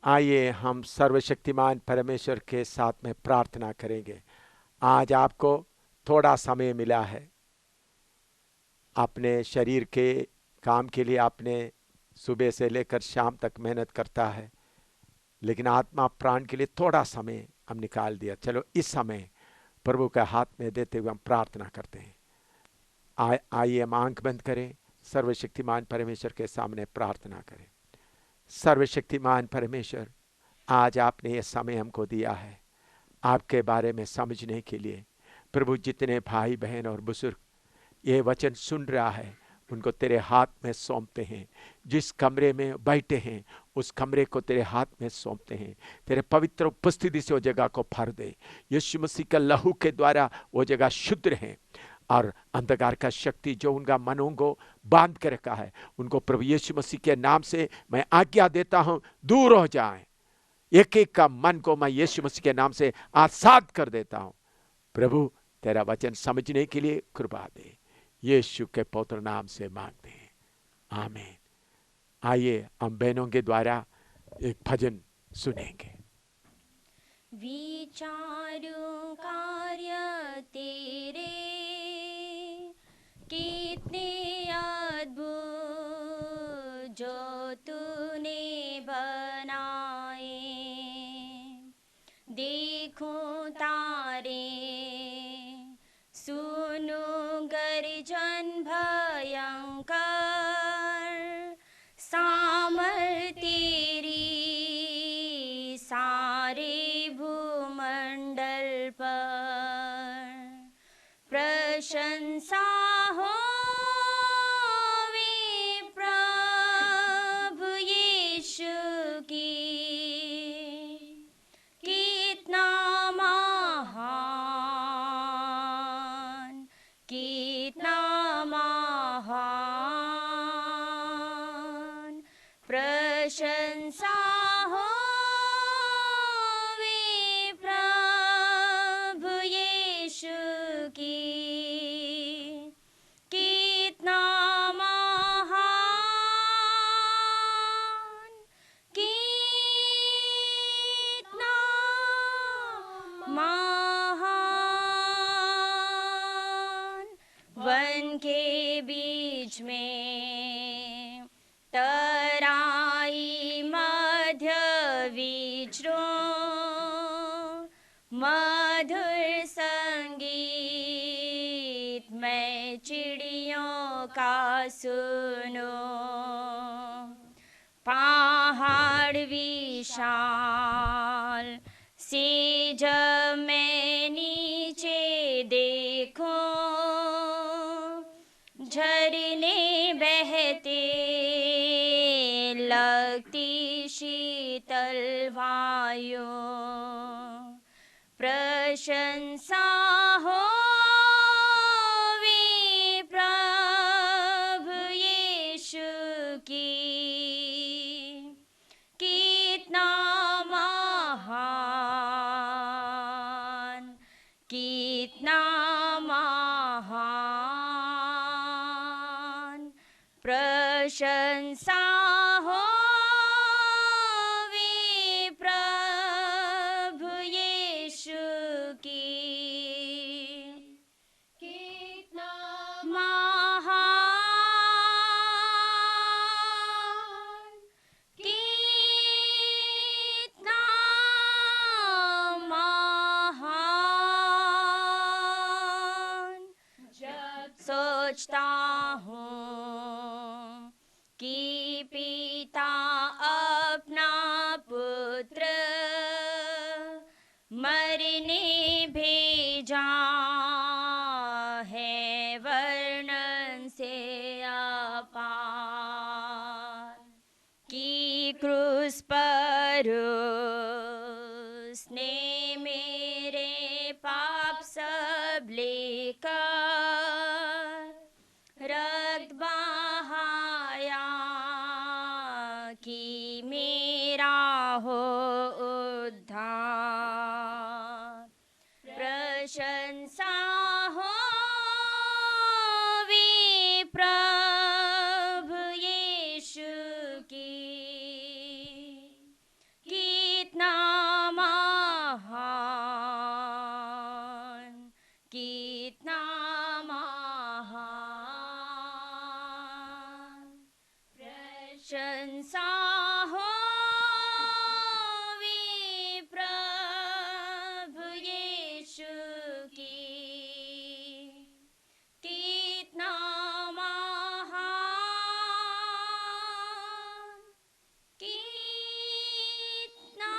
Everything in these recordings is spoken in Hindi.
आइए हम सर्वशक्तिमान परमेश्वर के साथ में प्रार्थना करेंगे। आज आपको थोड़ा समय मिला है। अपने शरीर के काम के लिए आपने सुबह से लेकर शाम तक मेहनत करता है, लेकिन आत्मा प्राण के लिए थोड़ा समय हम निकाल दिया। चलो इस समय प्रभु के हाथ में देते हुए हम प्रार्थना करते हैं। आइए हम आंख बंद करें, सर्वशक्तिमान परमेश्वर के सामने प्रार्थना करें। सर्वशक्तिमान परमेश्वर, आज आपने ये समय हमको दिया है आपके बारे में समझने के लिए। प्रभु, जितने भाई बहन और बुजुर्ग ये वचन सुन रहा है, उनको तेरे हाथ में सौंपते हैं। जिस कमरे में बैठे हैं उस कमरे को तेरे हाथ में सौंपते हैं। तेरे पवित्र उपस्थिति से वो जगह को भर दे। यीशु मसीह का लहू के द्वारा वो जगह शुद्ध रहे, और अंधकार का शक्ति जो उनका मनों को बांध के रखा है, उनको प्रभु यीशु मसीह के नाम से मैं आज्ञा देता हूं, दूर हो जाएं। एक एक का मन को मैं यीशु मसीह के नाम से आजाद कर देता हूं। प्रभु, तेरा वचन समझने के लिए कृपा दे। यीशु के पवित्र नाम से मांगते हैं, आमीन। आइए हम बहनों के द्वारा एक भजन सुनेंगे। विचारूं कार्य तेरे कितने अद्भुत जो तूने बनाए। देखूं तारे, सुनूं गर्जन भयंकर, सामर्थ तेरी सारे भूमंडल पर। प्रशंसा होवे प्रभु यीशु की, कितना महान, कितना महान। प्रशंसा होवे प्रभु यीशु की, कितना महान, कितना महान। वन के बीच में तराई मध्य विचरो, मधुर संगीत मैं चिड़ियों का सुनो। पहाड़ विशाल से जब मैं नीचे देखूं, झरने बहते लगती शीतल वायु। प्रशंसा होवे प्रभु यीशु की, कितना महान, कितना महान। प्रशंसा होवे प्रभु यीशु की, कितना महान, कितना महान। जब सोचता हूँ कि पिता अपना पुत्र मरने भेजा है, वर्णन से अपार। कि क्रूस पर उसने मेरे पाप सब लेकर रक्त बहाया, कि मेरा हो उद्धार। प्रशंसा होवे प्रभु यीशु की, प्रशंसा हो प्रभु यीशु की, कितना महान, कितना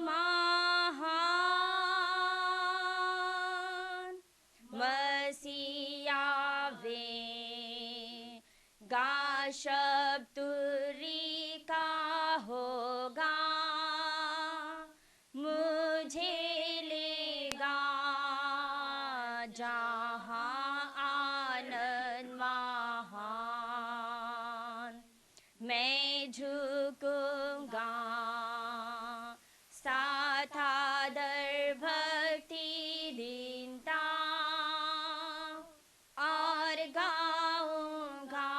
महान मसीहा वे गा शब्द तुरी का होगा, मुझे लेगा जहाँ आनंद महान। मैं झुकूंगा साथ आदर भक्ति दीनता और गाऊंगा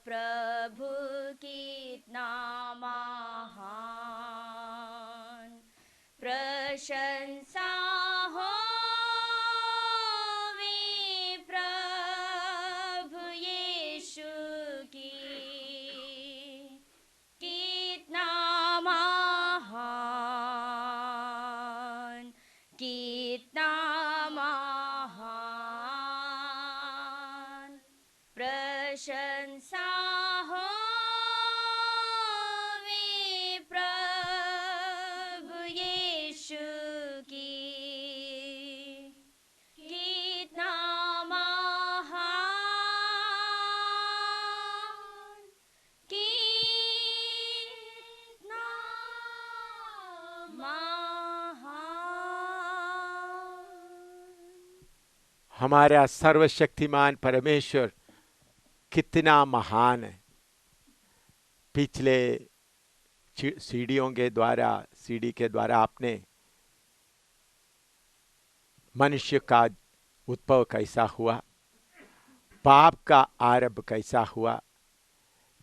प्रभु कितना महान। प्रशंसा हो प्रभु यीशु की, कितना महान, कितना महान। प्रशंसा हो प्रभु यीशु की, कितना महान, कितना महान। हमारा सर्वशक्तिमान परमेश्वर कितना महान है। पिछले सीडी के द्वारा आपने मनुष्य का उद्भव कैसा हुआ, पाप का आरंभ कैसा हुआ,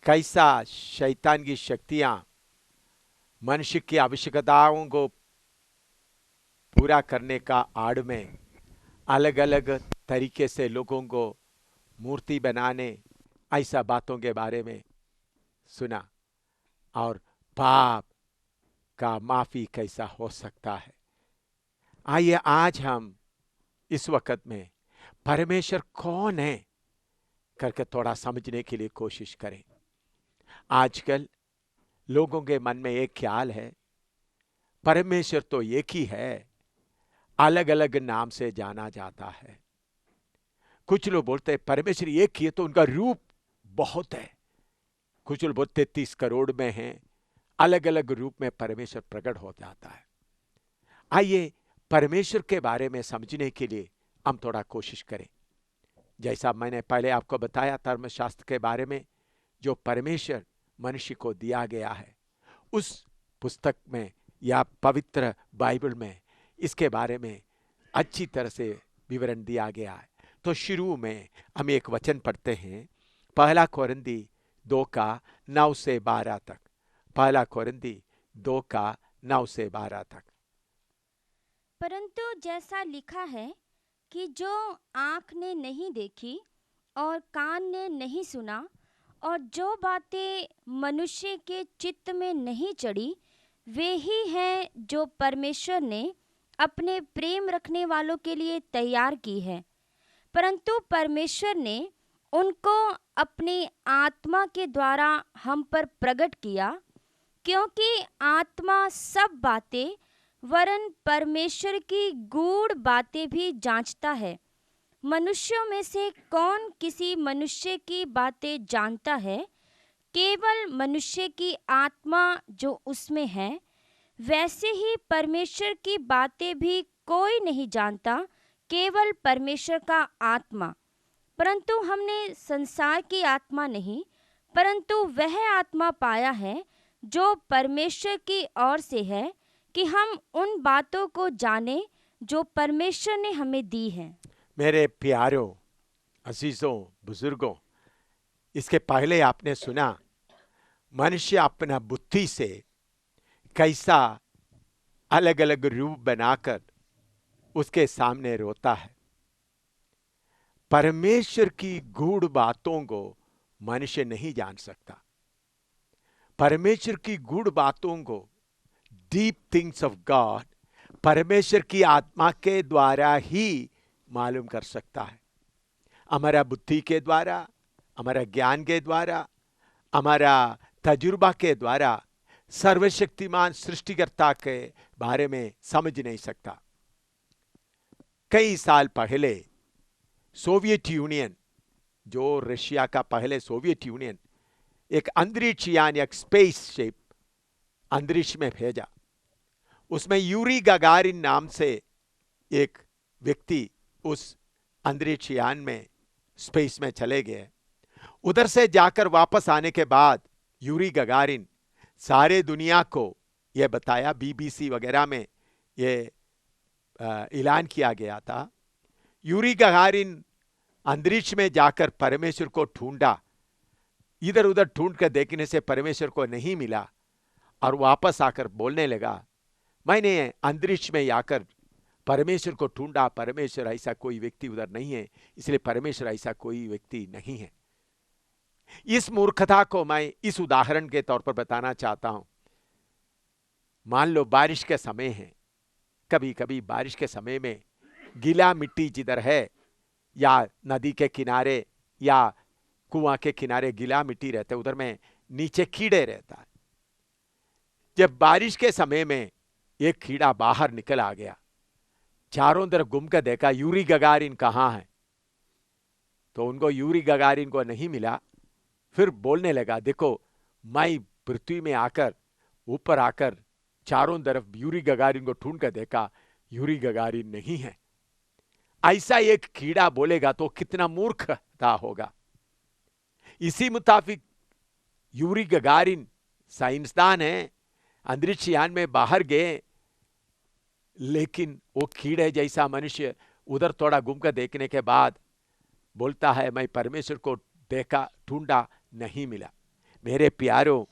कैसा शैतान की शक्तियां मनुष्य की आवश्यकताओं को पूरा करने का आड़ में अलग अलग तरीके से लोगों को मूर्ति बनाने, ऐसा बातों के बारे में सुना। और पाप का माफी कैसा हो सकता है। आइए आज हम इस वक्त में परमेश्वर कौन है करके थोड़ा समझने के लिए कोशिश करें। आजकल लोगों के मन में एक ख्याल है, परमेश्वर तो एक ही है, अलग अलग नाम से जाना जाता है। कुछ लोग बोलते हैं परमेश्वर एक ही है तो उनका रूप बहुत है। कुछ लोग बोलते 30 करोड़ में हैं, अलग अलग रूप में परमेश्वर प्रकट हो जाता है। आइए परमेश्वर के बारे में समझने के लिए हम थोड़ा कोशिश करें। जैसा मैंने पहले आपको बताया धर्मशास्त्र के बारे में, जो परमेश्वर मनुष्य को दिया गया है, उस पुस्तक में या पवित्र बाइबल में इसके बारे में अच्छी तरह से विवरण दिया गया है। तो शुरू में हम एक वचन पढ़ते हैं, पहला कोरिन्थी 2 का 9 से 12 तक। पहला कोरिन्थी 2 का 9 से 12 तक। परंतु जैसा लिखा है कि जो आँख ने नहीं देखी और कान ने नहीं सुना और जो बातें मनुष्य के चित्त में नहीं चढ़ी, वे ही हैं जो परमेश्वर ने अपने प्रेम रखने वालों के लिए तैयार की है। परंतु परमेश्वर ने उनको अपनी आत्मा के द्वारा हम पर प्रकट किया, क्योंकि आत्मा सब बातें वरन परमेश्वर की गूढ़ बातें भी जांचता है। मनुष्यों में से कौन किसी मनुष्य की बातें जानता है? केवल मनुष्य की आत्मा जो उसमें है। वैसे ही परमेश्वर की बातें भी कोई नहीं जानता, केवल परमेश्वर का आत्मा। परंतु हमने संसार की आत्मा नहीं, परंतु वह आत्मा पाया है जो परमेश्वर की ओर से है, कि हम उन बातों को जाने जो परमेश्वर ने हमें दी हैं। मेरे प्यारों, अजीजों, बुजुर्गों, इसके पहले आपने सुना मनुष्य अपना बुद्धि से कैसा अलग अलग रूप बनाकर उसके सामने रोता है। परमेश्वर की गूढ़ बातों को मनुष्य नहीं जान सकता। परमेश्वर की गूढ़ बातों को, डीप थिंग्स ऑफ गॉड, परमेश्वर की आत्मा के द्वारा ही मालूम कर सकता है। हमारा बुद्धि के द्वारा, हमारा ज्ञान के द्वारा, हमारा तजुर्बा के द्वारा सर्वशक्तिमान सृष्टिकर्ता के बारे में समझ नहीं सकता। कई साल पहले सोवियत यूनियन, जो रशिया का पहले सोवियत यूनियन, एक अंतरिक्ष यान, एक स्पेस शिप अंतरिक्ष में भेजा। उसमें यूरी गगारिन नाम से एक व्यक्ति उस अंतरिक्ष यान में, स्पेस में चले गए। उधर से जाकर वापस आने के बाद यूरी गगारिन सारे दुनिया को यह बताया, बीबीसी वगैरह में यह ऐलान किया गया था, यूरी गगारिन अंतरिक्ष में जाकर परमेश्वर को ढूंढा। इधर उधर ढूंढ कर देखने से परमेश्वर को नहीं मिला और वापस आकर बोलने लगा, मैंने अंतरिक्ष में आकर परमेश्वर को ढूंढा, परमेश्वर ऐसा कोई व्यक्ति उधर नहीं है, इसलिए परमेश्वर ऐसा कोई व्यक्ति नहीं है। इस मूर्खता को मैं इस उदाहरण के तौर पर बताना चाहता हूं। मान लो बारिश के समय है, कभी कभी बारिश के समय में गीला मिट्टी जिधर है, या नदी के किनारे या कुआं के किनारे गीला मिट्टी रहते, उधर में नीचे कीड़े रहता है। जब बारिश के समय में एक कीड़ा बाहर निकल आ गया, चारों तरफ घूम कर देखा यूरी गगारिन कहां है, तो उनको यूरी गगारिन को नहीं मिला। फिर बोलने लगा, देखो मैं पृथ्वी में आकर, ऊपर आकर चारों तरफ यूरी गगारिन को ढूंढ कर देखा, यूरी गगारिन नहीं है। ऐसा एक कीड़ा बोलेगा तो कितना मूर्खता होगा। इसी मुताबिक यूरी गगारिन साइंसदान है, अंतरिक्ष यान में बाहर गए, लेकिन वो कीड़े जैसा मनुष्य उधर थोड़ा घूमकर देखने के बाद बोलता है, मैं परमेश्वर को देखा, ढूंढा, नहीं मिला। मेरे प्यारों,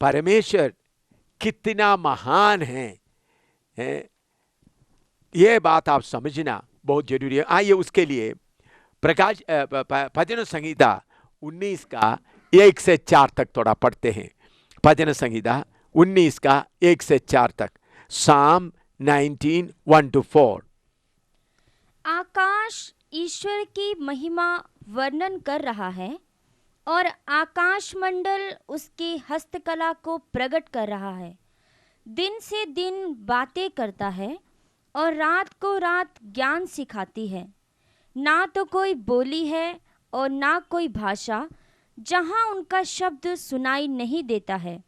परमेश्वर कितना महान है, यह बात आप समझना बहुत जरूरी है। आइए उसके लिए प्रकाश भजन संहिता 19 का 1 से 4 तक थोड़ा पढ़ते हैं। भजन संहिता 19 का 1 से 4 तक। साम 19 1 to 4। आकाश ईश्वर की महिमा वर्णन कर रहा है और आकाश मंडल उसकी हस्तकला को प्रकट कर रहा है। दिन से दिन बातें करता है और रात को रात ज्ञान सिखाती है। ना तो कोई बोली है और ना कोई भाषा जहाँ उनका शब्द सुनाई नहीं देता है।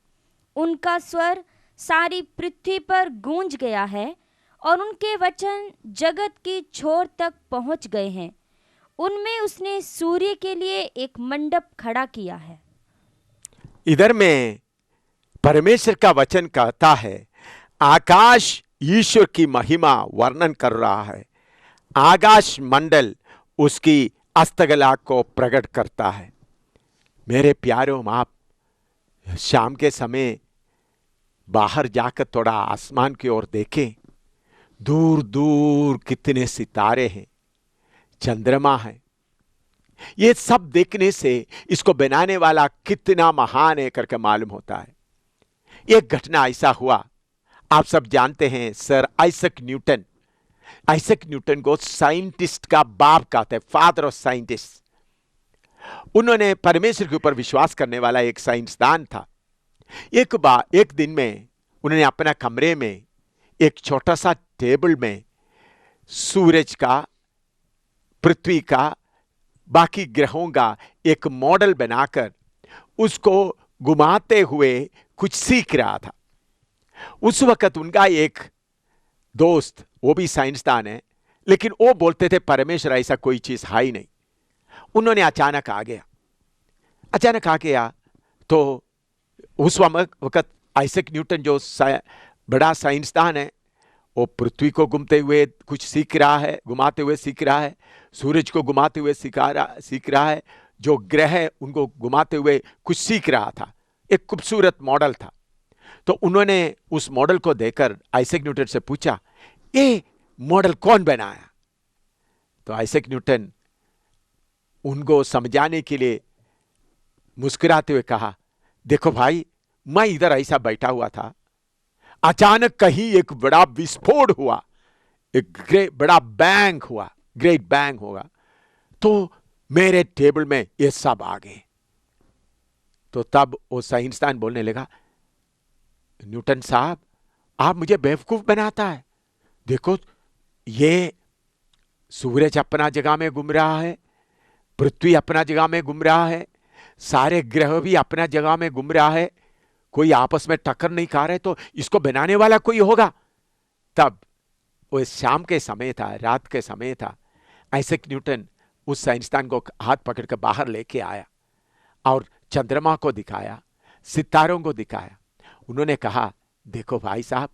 उनका स्वर सारी पृथ्वी पर गूंज गया है और उनके वचन जगत की छोर तक पहुँच गए हैं। उनमें उसने सूर्य के लिए एक मंडप खड़ा किया है। इधर में परमेश्वर का वचन कहता है, आकाश ईश्वर की महिमा वर्णन कर रहा है, आकाश मंडल उसकी हस्तकला को प्रकट करता है। मेरे प्यारों, आप शाम के समय बाहर जाकर थोड़ा आसमान की ओर देखें, दूर दूर कितने सितारे हैं, चंद्रमा है। ये सब देखने से इसको बनाने वाला कितना महान है करके मालूम होता है। एक घटना ऐसा हुआ, आप सब जानते हैं, sir Isaac Newton. Isaac Newton को साइंटिस्ट का बाप कहते हैं, फादर ऑफ साइंटिस्ट। उन्होंने परमेश्वर के ऊपर विश्वास करने वाला एक साइंसदान था। एक दिन में उन्होंने अपना कमरे में एक छोटा सा टेबल में सूरज का, पृथ्वी का, बाकी ग्रहों का एक मॉडल बनाकर उसको घुमाते हुए कुछ सीख रहा था। उस वक्त उनका एक दोस्त, वो भी साइंसदान है, लेकिन वो बोलते थे परमेश्वर ऐसा कोई चीज है ही नहीं। उन्होंने अचानक आ गया तो उस वक्त आइजैक न्यूटन जो बड़ा साइंसदान है, वो पृथ्वी को घूमते हुए कुछ सीख रहा है, घुमाते हुए सीख रहा है, सूरज को घुमाते हुए सीख रहा है, जो ग्रह है उनको घुमाते हुए कुछ सीख रहा था। एक खूबसूरत मॉडल था। तो उन्होंने उस मॉडल को देखकर आइजैक न्यूटन से पूछा, ये मॉडल कौन बनाया? तो आइजैक न्यूटन उनको समझाने के लिए मुस्कुराते हुए कहा, देखो भाई, मैं इधर ऐसा बैठा हुआ था, अचानक कहीं एक बड़ा विस्फोट हुआ, एक बड़ा बैंग हुआ, ग्रेट बैंग होगा, तो मेरे टेबल में ये सब आ गए। तो तब वो साइंसदान बोलने लगा, न्यूटन साहब, आप मुझे बेवकूफ बनाता है। देखो, ये सूरज अपना जगह में घूम रहा है, पृथ्वी अपना जगह में घूम रहा है, सारे ग्रह भी अपना जगह में घूम रहा है, कोई आपस में टक्कर नहीं खा रहे, तो इसको बनाने वाला कोई होगा। तब वो शाम के समय था, रात के समय था। आइजैक न्यूटन उस साइंसदान को हाथ पकड़कर बाहर लेके आया और चंद्रमा को दिखाया, सितारों को दिखाया। उन्होंने कहा, देखो भाई साहब,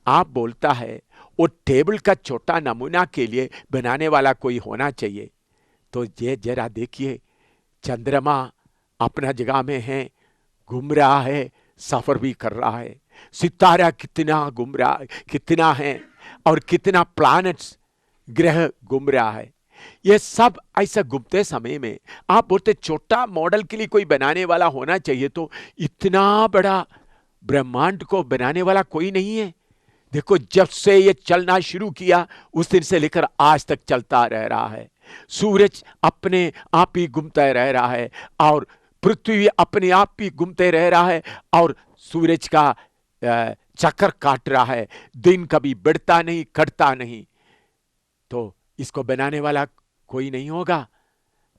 आप बोलता है वो टेबल का छोटा नमूना के लिए बनाने वाला कोई होना चाहिए, तो ये जरा देखिए, चंद्रमा अपना जगह में है, घूम रहा है, सफर भी कर रहा है, सितारा कितना घूम रहा, कितना है, और कितना प्लैनेट्स, ग्रह घूम रहा है। ये सब ऐसा घूमते समय में आप बोलते छोटा मॉडल के लिए कोई बनाने वाला होना चाहिए, तो इतना बड़ा ब्रह्मांड को बनाने वाला कोई नहीं है। देखो, जब से ये चलना शुरू किया उस दिन से लेकर आज तक चलता रह रहा है। सूरज अपने आप ही घूमता रह रहा है, और पृथ्वी अपने आप ही घूमते रह रहा है, और सूरज का चक्कर काट रहा है, दिन कभी बढ़ता नहीं, कटता नहीं। तो इसको बनाने वाला कोई नहीं होगा।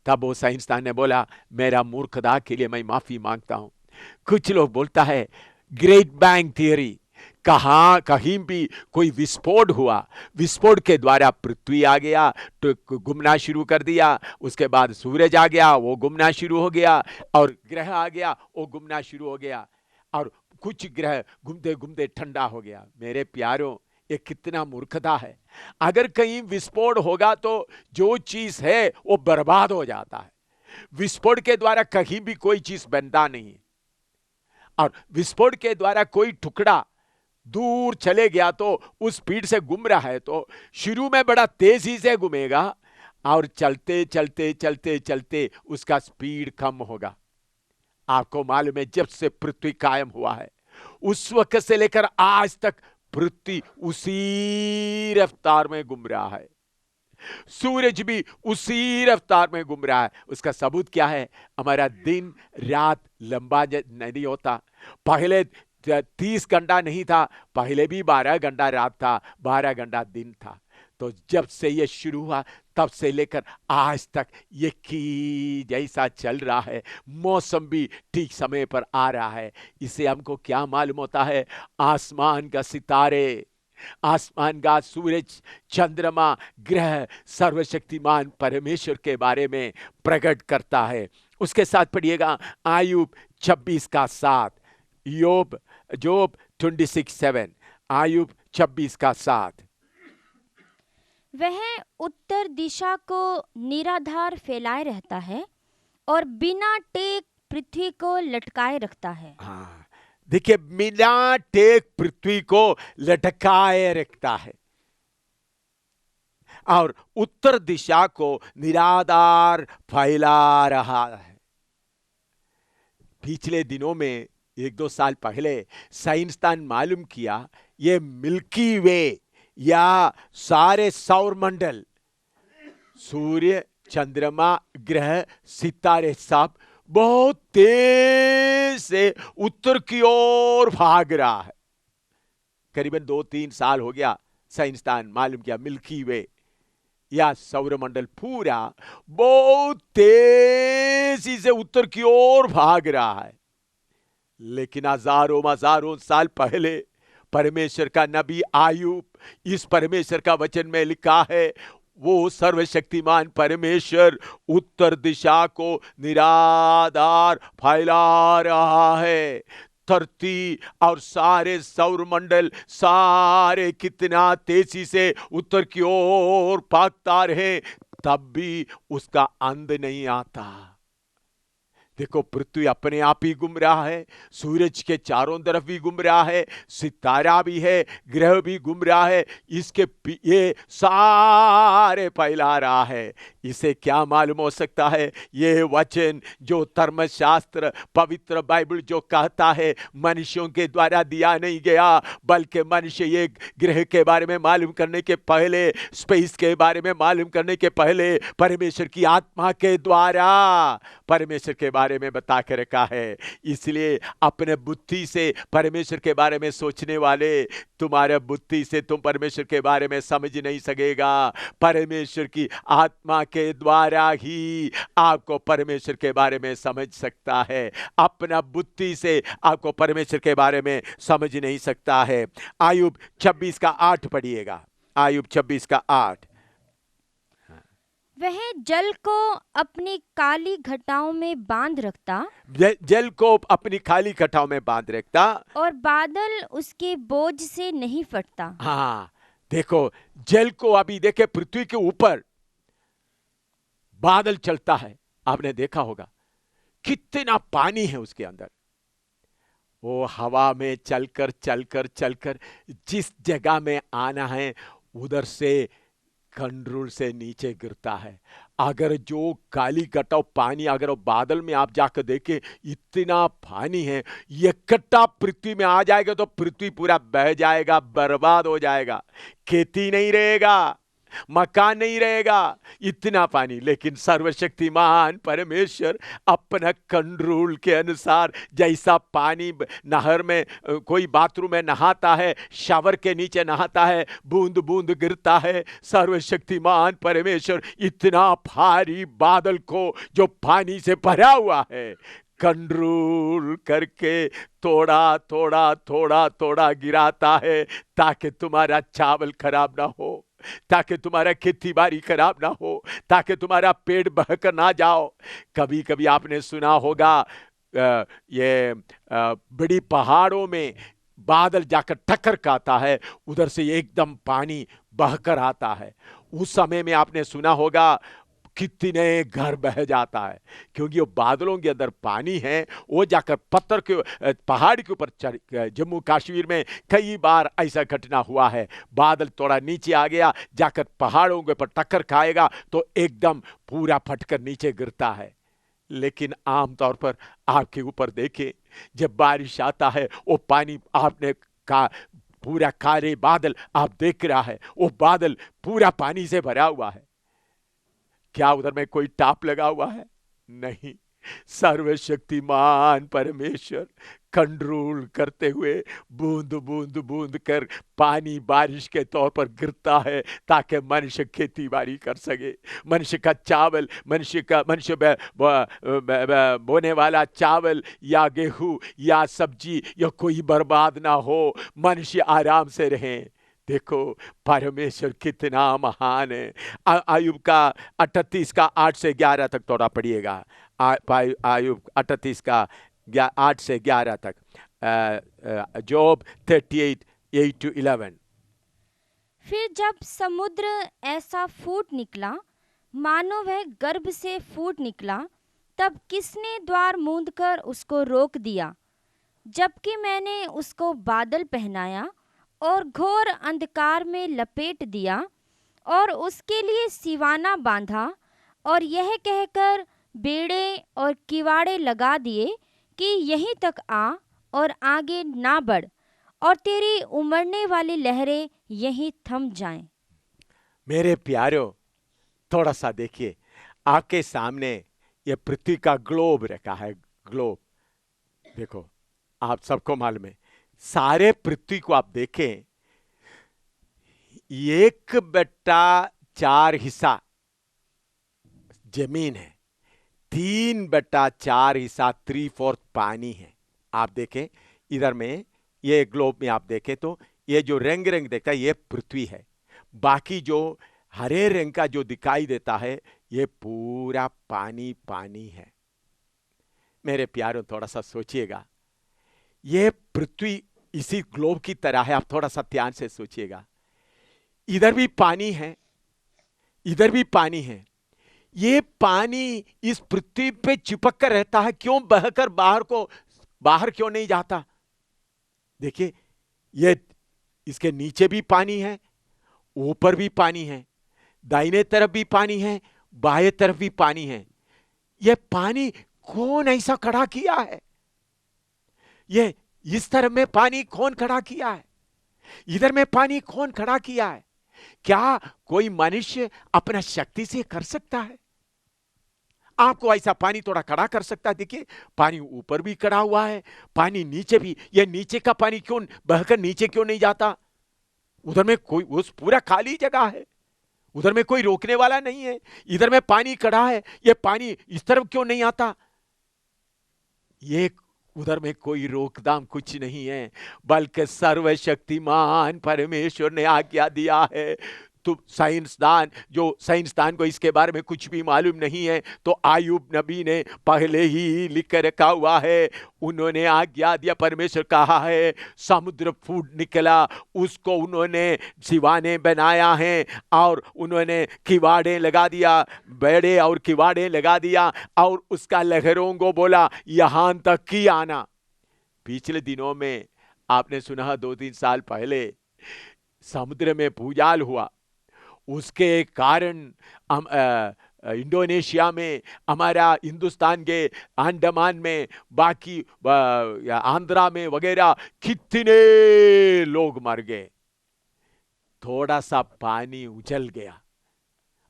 तब वो साइंसदान ने बोला, मेरा मूर्खता के लिए मैं माफी मांगता हूं। कुछ लोग बोलता है ग्रेट बैंग थियरी, कहीं भी कोई विस्फोट हुआ, विस्फोट के द्वारा पृथ्वी आ गया तो घूमना शुरू कर दिया, उसके बाद सूरज आ गया, वो घूमना शुरू हो गया, और ग्रह आ गया, वो घूमना शुरू हो गया, और कुछ ग्रह घूमते घूमते ठंडा हो गया। मेरे प्यारों, ये कितना मूर्खता है। अगर कहीं विस्फोट होगा तो जो चीज है वो बर्बाद हो जाता है। विस्फोट के द्वारा कहीं भी कोई चीज बनता नहीं, और विस्फोट के द्वारा कोई टुकड़ा दूर चले गया तो उस स्पीड से घूम रहा है, तो शुरू में बड़ा तेजी से घूमेगा, और चलते चलते चलते चलते उसका स्पीड कम होगा। आपको मालूम है, जब से पृथ्वी कायम हुआ है उस वक्त से लेकर आज तक पृथ्वी उसी रफ्तार में घूम रहा है, सूरज भी उसी रफ्तार में घूम रहा है। उसका सबूत क्या है? हमारा दिन रात लंबा नहीं होता। पहले 30 घंटा नहीं था, पहले भी 12 घंटा रात था, 12 घंटा दिन था। तो जब से ये शुरू हुआ तब से लेकर आज तक ये की जैसा चल रहा है, मौसम भी ठीक समय पर आ रहा है। इसे हमको क्या मालूम होता है? आसमान का सितारे, आसमान का सूरज, चंद्रमा, ग्रह सर्वशक्तिमान परमेश्वर के बारे में प्रकट करता है। उसके साथ पढ़िएगा आयुब 26:7, जोब 26:7, आयुब 26:7। वह उत्तर दिशा को निराधार फैलाए रहता है और बिना टेक पृथ्वी को लटकाए रखता है। हाँ, देखिए, बिना टेक पृथ्वी को लटकाए रखता है और उत्तर दिशा को निराधार फैला रहा है। पिछले दिनों में 1-2 साल पहले साइंसदान मालूम किया, ये मिल्की वे या सारे सौर मंडल, सूर्य, चंद्रमा, ग्रह, सितारे सब बहुत तेज से उत्तर की ओर भाग रहा है। करीबन 2-3 साल हो गया साइंसदान मालूम किया, मिल्की वे या सौरमंडल पूरा बहुत तेजी से उत्तर की ओर भाग रहा है। लेकिन हजारों साल पहले परमेश्वर का नबी आयुब, इस परमेश्वर का वचन में लिखा है, वो सर्वशक्तिमान परमेश्वर उत्तर दिशा को निराधार फैला रहा है। धरती और सारे सौरमंडल सारे कितना तेजी से उत्तर की ओर भागता रहे, तब भी उसका अंत नहीं आता। देखो पृथ्वी अपने आप ही घूम रहा है, सूरज के चारों तरफ भी घूम रहा है, सितारा भी है, ग्रह भी घूम रहा है, ये सारे फैला रहा है। इसे क्या मालूम हो सकता है? ये वचन जो धर्मशास्त्र पवित्र बाइबल जो कहता है मनुष्यों के द्वारा दिया नहीं गया, बल्कि मनुष्य ये ग्रह के बारे में मालूम करने के पहले, स्पेस के बारे में मालूम करने के पहले परमेश्वर की आत्मा के द्वारा परमेश्वर के बारे में बता के रखा है। इसलिए अपने बुद्धि से परमेश्वर के बारे में सोचने वाले, तुम्हारे बुद्धि से तुम परमेश्वर के बारे में समझ नहीं सकेगा। परमेश्वर की आत्मा के द्वारा ही आपको परमेश्वर के बारे में समझ सकता है, अपना बुद्धि से आपको परमेश्वर के बारे में समझ नहीं सकता है। आयुब 26 का 8 पढ़िएगा, आयुब 26 का 8। वह जल को अपनी काली घटाओं में बांध रखता, जल को अपनी खाली घटाओं में बांध रखता, और बादल उसके बोझ से नहीं फटता। हाँ देखो, जल को अभी देखे पृथ्वी के ऊपर बादल चलता है, आपने देखा होगा कितना पानी है उसके अंदर। वो हवा में चलकर चलकर चलकर जिस जगह में आना है उधर से कंट्रोल से नीचे गिरता है। अगर जो काली घटाओ पानी, अगर बादल में आप जाकर देखें इतना पानी है, इकट्ठा पृथ्वी में आ जाएगा तो पृथ्वी पूरा बह जाएगा, बर्बाद हो जाएगा, खेती नहीं रहेगा, मकान नहीं रहेगा, इतना पानी। लेकिन सर्वशक्तिमान परमेश्वर अपना कंट्रोल के अनुसार, जैसा पानी नहर में, कोई बाथरूम में नहाता है, शावर के नीचे नहाता है, बूंद बूंद गिरता है, सर्वशक्तिमान परमेश्वर इतना भारी बादल को जो पानी से भरा हुआ है कंट्रोल करके थोड़ा थोड़ा थोड़ा थोड़ा गिराता है, ताकि तुम्हारा चावल खराब ना हो, ताकि तुम्हारा खेती बाड़ी खराब ना हो, ताकि तुम्हारा पेट बहकर ना जाओ। कभी कभी आपने सुना होगा ये बड़ी पहाड़ों में बादल जाकर टक्कर खाता है, उधर से एकदम पानी बहकर आता है। उस समय में आपने सुना होगा कितने घर बह जाता है, क्योंकि वो बादलों के अंदर पानी है, वो जाकर पत्थर के पहाड़ के ऊपर चढ़। जम्मू कश्मीर में कई बार ऐसा घटना हुआ है, बादल थोड़ा नीचे आ गया, जाकर पहाड़ों के ऊपर टक्कर खाएगा तो एकदम पूरा फटकर नीचे गिरता है। लेकिन आमतौर पर आपके ऊपर देखें, जब बारिश आता है वो पानी आपने का पूरा काले बादल आप देख रहा है, वो बादल पूरा पानी से भरा हुआ है। क्या उधर में कोई टाप लगा हुआ है? नहीं। सर्वशक्तिमान परमेश्वर कंट्रोल करते हुए बूंद बूंद बूंद कर पानी बारिश के तौर पर गिरता है, ताकि मनुष्य खेती बाड़ी कर सके, मनुष्य का चावल, मनुष्य बोने वाला चावल या गेहूं या सब्जी या कोई बर्बाद ना हो, मनुष्य आराम से रहे। देखो परमेश्वर कितना महान है। आयुब का 38 का 8 से 11 तक थोड़ा पढ़िएगा, आयुब 38 का 8 से 11 तक, जॉब 38 8 to 11। फिर जब समुद्र ऐसा फूट निकला मानो वह गर्भ से फूट निकला, तब किसने द्वार मूंदकर उसको रोक दिया? जबकि मैंने उसको बादल पहनाया और घोर अंधकार में लपेट दिया, और उसके लिए सिवाना बांधा, और यह कहकर बेड़े और किवाड़े लगा दिए कि यहीं तक आ और आगे ना बढ़, और तेरी उमड़ने वाली लहरें यहीं थम जाएं। मेरे प्यारों, थोड़ा सा देखिए, आपके सामने ये पृथ्वी का ग्लोब रखा है। ग्लोब देखो, आप सबको मालूम है, सारे पृथ्वी को आप देखें, 1/4 हिस्सा जमीन है, 3/4 हिस्सा 3/4 पानी है। आप देखें इधर में, ये ग्लोब में आप देखें तो ये जो रंग रंग देखता है ये पृथ्वी है, बाकी जो हरे रंग का जो दिखाई देता है ये पूरा पानी पानी है। मेरे प्यारों, थोड़ा सा सोचिएगा, ये पृथ्वी इसी ग्लोब की तरह है। आप थोड़ा सा ध्यान से सोचिएगा, इधर भी पानी है, इधर भी पानी है, ये पानी इस पृथ्वी पे चिपक कर रहता है, क्यों बहकर बाहर क्यों नहीं जाता? देखिए, ये इसके नीचे भी पानी है, ऊपर भी पानी है, दाहिने तरफ भी पानी है, बाएं तरफ भी पानी है। यह पानी कौन ऐसा खड़ा किया है? ये इस तरफ में पानी कौन खड़ा किया है? इधर में पानी कौन खड़ा किया है? क्या कोई मनुष्य अपना शक्ति से कर सकता है? आपको ऐसा पानी थोड़ा खड़ा कर सकता है? देखिए, पानी ऊपर भी खड़ा हुआ है, पानी नीचे भी। यह नीचे का पानी क्यों बहकर नीचे क्यों नहीं जाता? उधर में कोई, उस पूरा खाली जगह है, उधर में कोई रोकने वाला नहीं है। इधर में पानी खड़ा है, यह पानी इस तरफ क्यों नहीं आता? ये उधर में कोई रोकथाम कुछ नहीं है, बल्कि सर्वशक्तिमान परमेश्वर ने आज्ञा दिया है। तो साइंसदान को इसके बारे में कुछ भी मालूम नहीं है, तो आयुब नबी ने पहले ही लिख कर रखा हुआ है। उन्होंने आज्ञा दिया, परमेश्वर कहा है समुद्र फूट निकला, उसको उन्होंने सिवाने बनाया है और उन्होंने किवाड़े लगा दिया, बेड़े और किवाड़े लगा दिया, और उसका लहरों को बोला यहां तक की आना। पिछले दिनों में आपने सुना, 2-3 साल पहले समुद्र में भूचाल हुआ, उसके कारण इंडोनेशिया में, हमारा हिंदुस्तान के अंडमान में, बाकी आंध्रा में वगैरह कितने लोग मर गए। थोड़ा सा पानी उछल गया,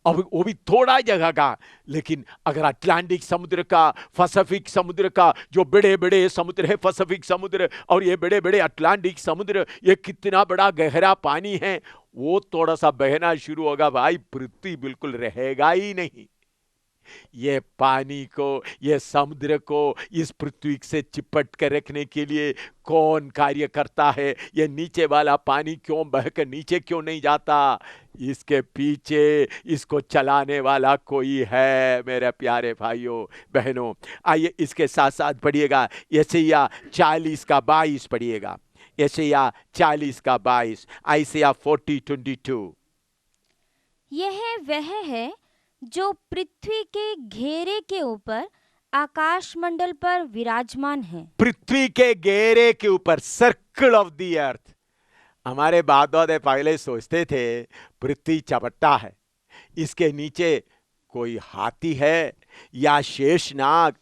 अब वो भी थोड़ा जगह का। लेकिन अगर अटलांटिक समुद्र का, पैसिफिक समुद्र का, जो बड़े बड़े समुद्र है, पैसिफिक समुद्र और ये बड़े बड़े अटलांटिक समुद्र, ये कितना बड़ा गहरा पानी है, वो थोड़ा सा बहना शुरू होगा, भाई पृथ्वी बिल्कुल रहेगा ही नहीं। ये पानी को, ये समुद्र को इस पृथ्वी से चिपट कर रखने के लिए कौन कार्य करता है? ये नीचे वाला पानी क्यों बहकर नीचे क्यों नहीं जाता? इसके पीछे इसको चलाने वाला कोई है, मेरे प्यारे भाइयों बहनों। आइए इसके साथ साथ पढ़िएगा यशायाह 40 का 22 पढ़िएगा। यशायाह 40 का 22, आइसिया 40:22। यह वह है जो पृथ्वी के घेरे के ऊपर आकाश मंडल पर विराजमान है। पृथ्वी के घेरे के ऊपर, सर्कल ऑफ द अर्थ। हमारे बाप दादा पहले सोचते थे पृथ्वी चपट्टा है, इसके नीचे कोई हाथी है या शेषनाग,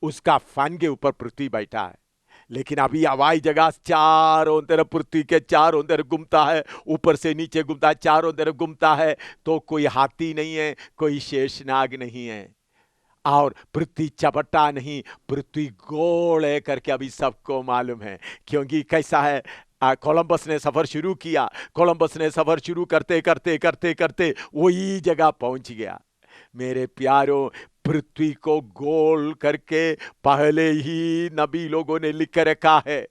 उसका फन के ऊपर पृथ्वी बैठा है। लेकिन अभी हवाई जहाज चारों तरफ, पृथ्वी के चारों तरफ घूमता है, ऊपर से नीचे घूमता है, चारों तरफ घूमता है, तो कोई हाथी नहीं है, कोई शेषनाग नहीं है, और पृथ्वी चपटा नहीं, पृथ्वी गोल है करके अभी सबको मालूम है। क्योंकि कैसा है, कोलंबस ने सफर शुरू किया, कोलंबस ने सफर शुरू करते करते करते करते वही जगह पहुंच गया। मेरे प्यारों, पृथ्वी को गोल करके पहले ही नबी लोगों ने लिख रखा है।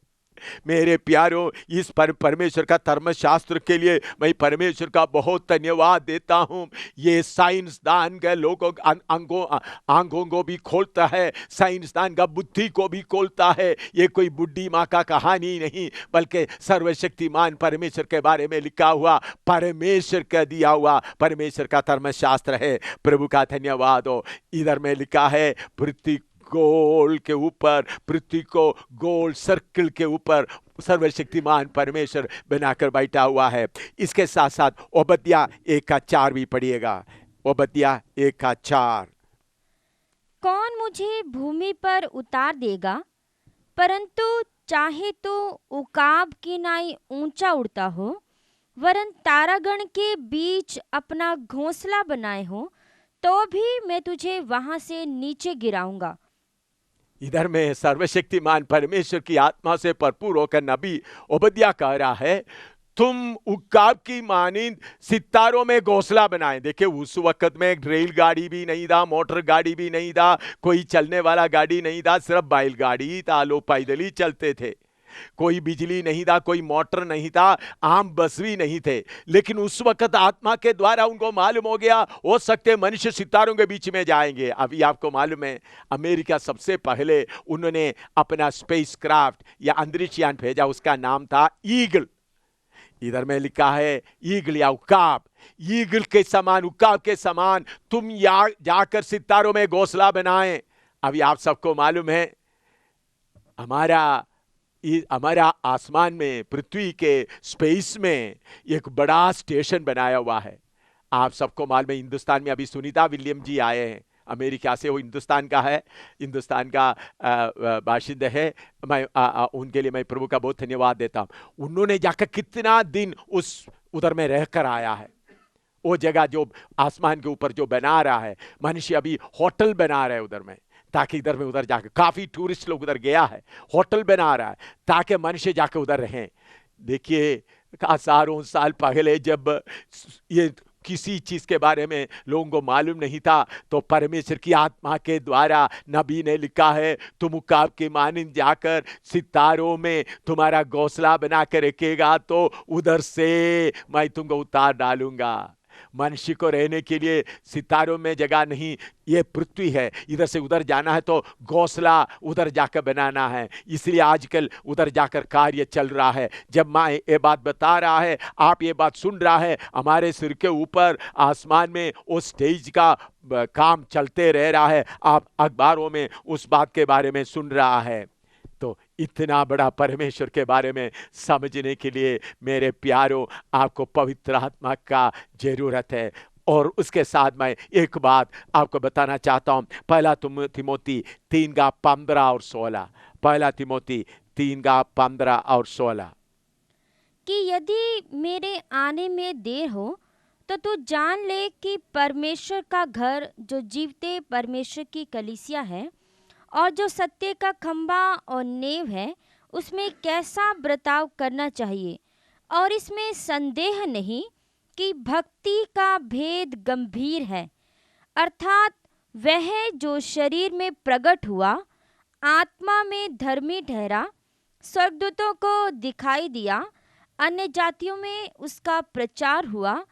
मेरे प्यारों, इस परमेश्वर का धर्मशास्त्र के लिए मैं परमेश्वर का बहुत धन्यवाद देता हूं। ये साइंसदान के लोगों आंखों को भी खोलता है, साइंसदान का बुद्धि को भी खोलता है। ये कोई बुढ़ी माँ का कहानी नहीं, बल्कि सर्वशक्तिमान परमेश्वर के बारे में लिखा हुआ, परमेश्वर का दिया हुआ परमेश्वर का धर्मशास्त्र है। प्रभु का धन्यवाद हो। इधर में लिखा है पृथ्वी गोल के ऊपर, पृथ्वी को गोल सर्कल के ऊपर सर्वशक्तिमान परमेश्वर बनाकर बैठा हुआ है। इसके साथ साथ ओबद्या 1:4 भी पढ़िएगा। ओबद्या 1:4। कौन मुझे भूमि पर उतार देगा, परंतु चाहे तो उकाब की नाई ऊंचा उड़ता हो, वरन तारागण के बीच अपना घोंसला बनाए हो, तो भी मैं तुझे वहां से नीचे गिराऊंगा। इधर में सर्वशक्तिमान परमेश्वर की आत्मा से भरपूर होकर नबी ओबद्या कह रहा है, तुम उकाब की मानिंद सितारों में घोंसला बनाए। देखिए, उस वक्त में एक रेलगाड़ी भी नहीं था, मोटर गाड़ी भी नहीं था, कोई चलने वाला गाड़ी नहीं था, सिर्फ बैलगाड़ी ही था, लोग पैदल ही चलते थे। कोई बिजली नहीं था, कोई मोटर नहीं था, आम बस भी नहीं थे। लेकिन उस वक्त आत्मा के द्वारा उनको मालूम हो गया, हो सकते मनुष्य सितारों के बीच में जाएंगे। अभी आपको मालूम है, अमेरिका सबसे पहले उन्होंने अपना स्पेस क्राफ्ट या अंतरिक्ष यान भेजा, उसका नाम था ईगल। इधर में लिखा है ईगल या उकाब, ईगल के समान, उकाब के समान तुम जाकर सितारों में घोंसला बनाएं। अभी आप सबको मालूम है हमारा आसमान में, पृथ्वी के स्पेस में एक बड़ा स्टेशन बनाया हुआ है। आप सबको मालूम है हिंदुस्तान में अभी सुनीता विलियम जी आए हैं अमेरिका से, वो हिंदुस्तान का है, हिंदुस्तान का बाशिंदा है। मैं उनके लिए मैं प्रभु का बहुत धन्यवाद देता हूं। उन्होंने जाकर कितना दिन उधर में रहकर आया है। वो जगह जो आसमान के ऊपर जो बना रहा है, मनुष्य अभी होटल बना रहा है उधर में, ताकि इधर में उधर जाकर, काफी टूरिस्ट लोग उधर गया है, होटल बना रहा है ताकि मनुष्य जाकर उधर रहें। देखिए हजारों साल पहले जब ये किसी चीज के बारे में लोगों को मालूम नहीं था, तो परमेश्वर की आत्मा के द्वारा नबी ने लिखा है, तुम उकाब के मानिंद जाकर सितारों में तुम्हारा घोंसला बना कर रखेगा तो उधर से मैं तुमको उतार डालूंगा। मनुष्य को रहने के लिए सितारों में जगह नहीं, ये पृथ्वी है, इधर से उधर जाना है तो घोंसला उधर जाकर बनाना है। इसलिए आजकल उधर जाकर कार्य चल रहा है। जब मैं ये बात बता रहा है, आप ये बात सुन रहा है, हमारे सिर के ऊपर आसमान में उस स्टेज का काम चलते रह रहा है, आप अखबारों में उस बात के बारे में सुन रहा है। तो इतना बड़ा परमेश्वर के बारे में समझने के लिए मेरे प्यारों, आपको पवित्र आत्मा का जरूरत है। और उसके साथ मैं एक बात आपको बताना चाहता हूं, पहला तिमोथी 3:15 और 16, पहला तिमोथी 3:15 और 16, कि यदि मेरे आने में देर हो तो तू जान ले कि परमेश्वर का घर जो जीवते परमेश्वर की कलीसिया है और जो सत्य का खंबा और नेव है, उसमें कैसा बर्ताव करना चाहिए। और इसमें संदेह नहीं कि भक्ति का भेद गंभीर है, अर्थात वह जो शरीर में प्रकट हुआ, आत्मा में धर्मी ठहरा, स्वर्गदूतों को दिखाई दिया, अन्य जातियों में उसका प्रचार हुआ,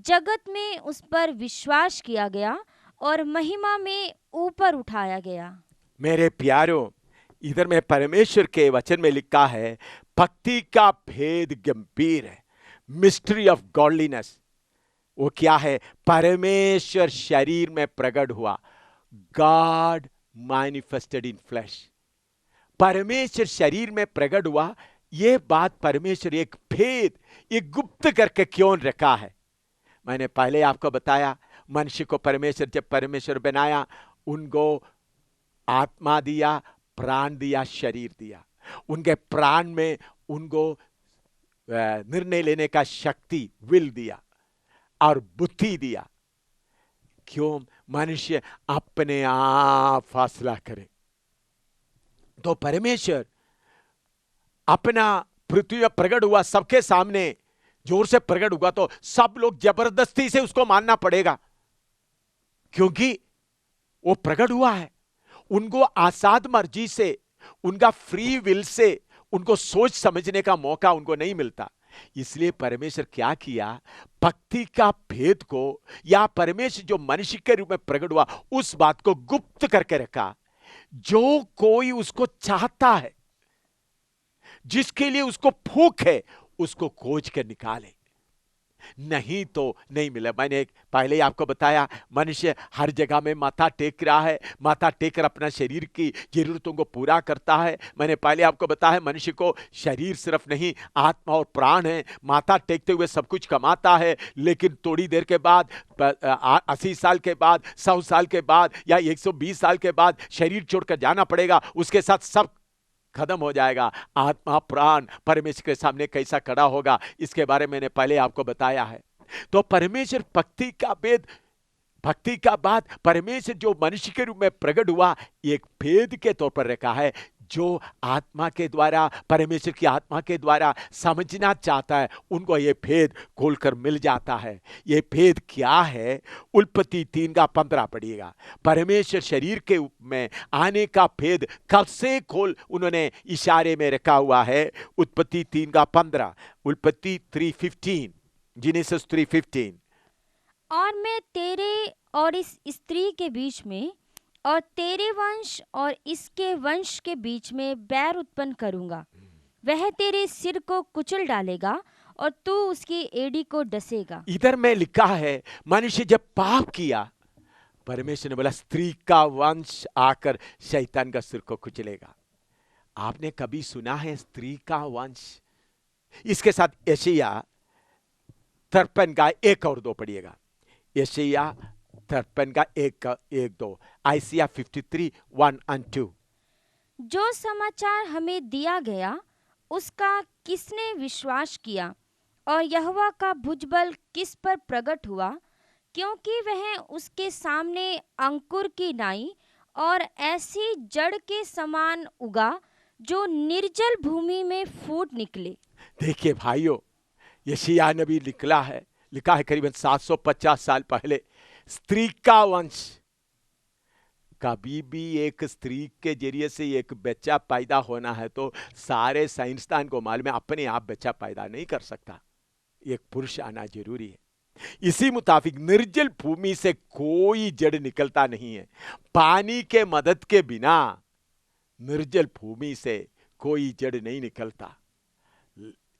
जगत में उस पर विश्वास किया गया और महिमा में ऊपर उठाया गया। मेरे प्यारों, इधर में परमेश्वर के वचन में लिखा है भक्ति का भेद गंभीर है, मिस्ट्री ऑफ गॉडलीनेस। वो क्या है? परमेश्वर शरीर में प्रकट हुआ, गॉड मैनिफेस्टेड इन फ्लैश। परमेश्वर शरीर में प्रकट हुआ, ये बात परमेश्वर एक भेद, एक गुप्त करके क्यों रखा है। मैंने पहले आपको बताया, मनुष्य को परमेश्वर जब परमेश्वर बनाया, उनको आत्मा दिया, प्राण दिया, शरीर दिया। उनके प्राण में उनको निर्णय लेने का शक्ति, विल दिया और बुद्धि दिया। क्यों? मनुष्य अपने आप फैसला करे। तो परमेश्वर अपना पृथ्वी में प्रकट हुआ, सबके सामने जोर से प्रकट हुआ, तो सब लोग जबरदस्ती से उसको मानना पड़ेगा, क्योंकि वो प्रकट हुआ है। उनको आजाद मर्जी से, उनका फ्री विल से उनको सोच समझने का मौका उनको नहीं मिलता। इसलिए परमेश्वर क्या किया, भक्ति का भेद को, या परमेश्वर जो मनुष्य के रूप में प्रकट हुआ, उस बात को गुप्त करके रखा। जो कोई उसको चाहता है, जिसके लिए उसको भूख है, उसको खोज कर निकाले, नहीं तो नहीं मिला। मैंने पहले ही आपको बताया, मनुष्य हर जगह में माथा टेक रहा है, माथा टेक कर अपना शरीर की जरूरतों को पूरा करता है। मैंने पहले आपको बताया, मनुष्य को शरीर सिर्फ नहीं, आत्मा और प्राण है। माथा टेकते हुए सब कुछ कमाता है, लेकिन थोड़ी देर के बाद, 80 साल के बाद, 100 साल के बाद, या 120 साल के बाद शरीर छोड़कर जाना पड़ेगा। उसके साथ सब खत्म हो जाएगा। आत्मा प्राण परमेश्वर के सामने कैसा खड़ा होगा, इसके बारे में मैंने पहले आपको बताया है। तो परमेश्वर भक्ति का भेद, भक्ति का बात परमेश्वर जो मनुष्य के रूप में प्रकट हुआ, एक भेद के तौर पर रखा है। जो आत्मा के द्वारा, परमेश्वर की आत्मा के द्वारा समझना चाहता है, उनको ये भेद खोलकर मिल जाता है। ये भेद क्या है? उत्पत्ति 3:15 पढ़िएगा। परमेश्वर शरीर के में आने का भेद कब से खोल उन्होंने इशारे में रखा हुआ है। उत्पत्ति 3:15, उत्पत्ति 3:15, जेनेसिस 3:15। और मैं तेरे और इस स्त्री के बीच में और तेरे वंश और इसके वंश के बीच में बैर उत्पन्न करूंगा। वह तेरे सिर को कुचल डालेगा और तू उसकी एड़ी को डसेगा। इधर में लिखा है मनुष्य जब पाप किया, परमेश्वर ने बोला स्त्री का वंश आकर शैतान का सिर को कुचलेगा। आपने कभी सुना है स्त्री का वंश? इसके साथ यशायाह 53 का 1 और 2 पढ़िएगा। यशायाह 53 का 1-2, आइसिया 53 1 and 2। जो समाचार हमें दिया गया उसका किसने विश्वास किया, और यहोवा का भुजबल किस पर प्रकट हुआ? क्योंकि वह उसके सामने अंकुर की नाई और ऐसी जड़ के समान उगा जो निर्जल भूमि में फूट निकले। देखिए भाइयों, यशायाह नबी लिखा है करीबन 750 साल पहले, स्त्री का वंश। कभी भी एक स्त्री के जरिए से एक बच्चा पैदा होना है तो सारे साइंसदान को मालूम है अपने आप बच्चा पैदा नहीं कर सकता, एक पुरुष आना जरूरी है। इसी मुताबिक निर्जल भूमि से कोई जड़ निकलता नहीं है। पानी के मदद के बिना निर्जल भूमि से कोई जड़ नहीं निकलता।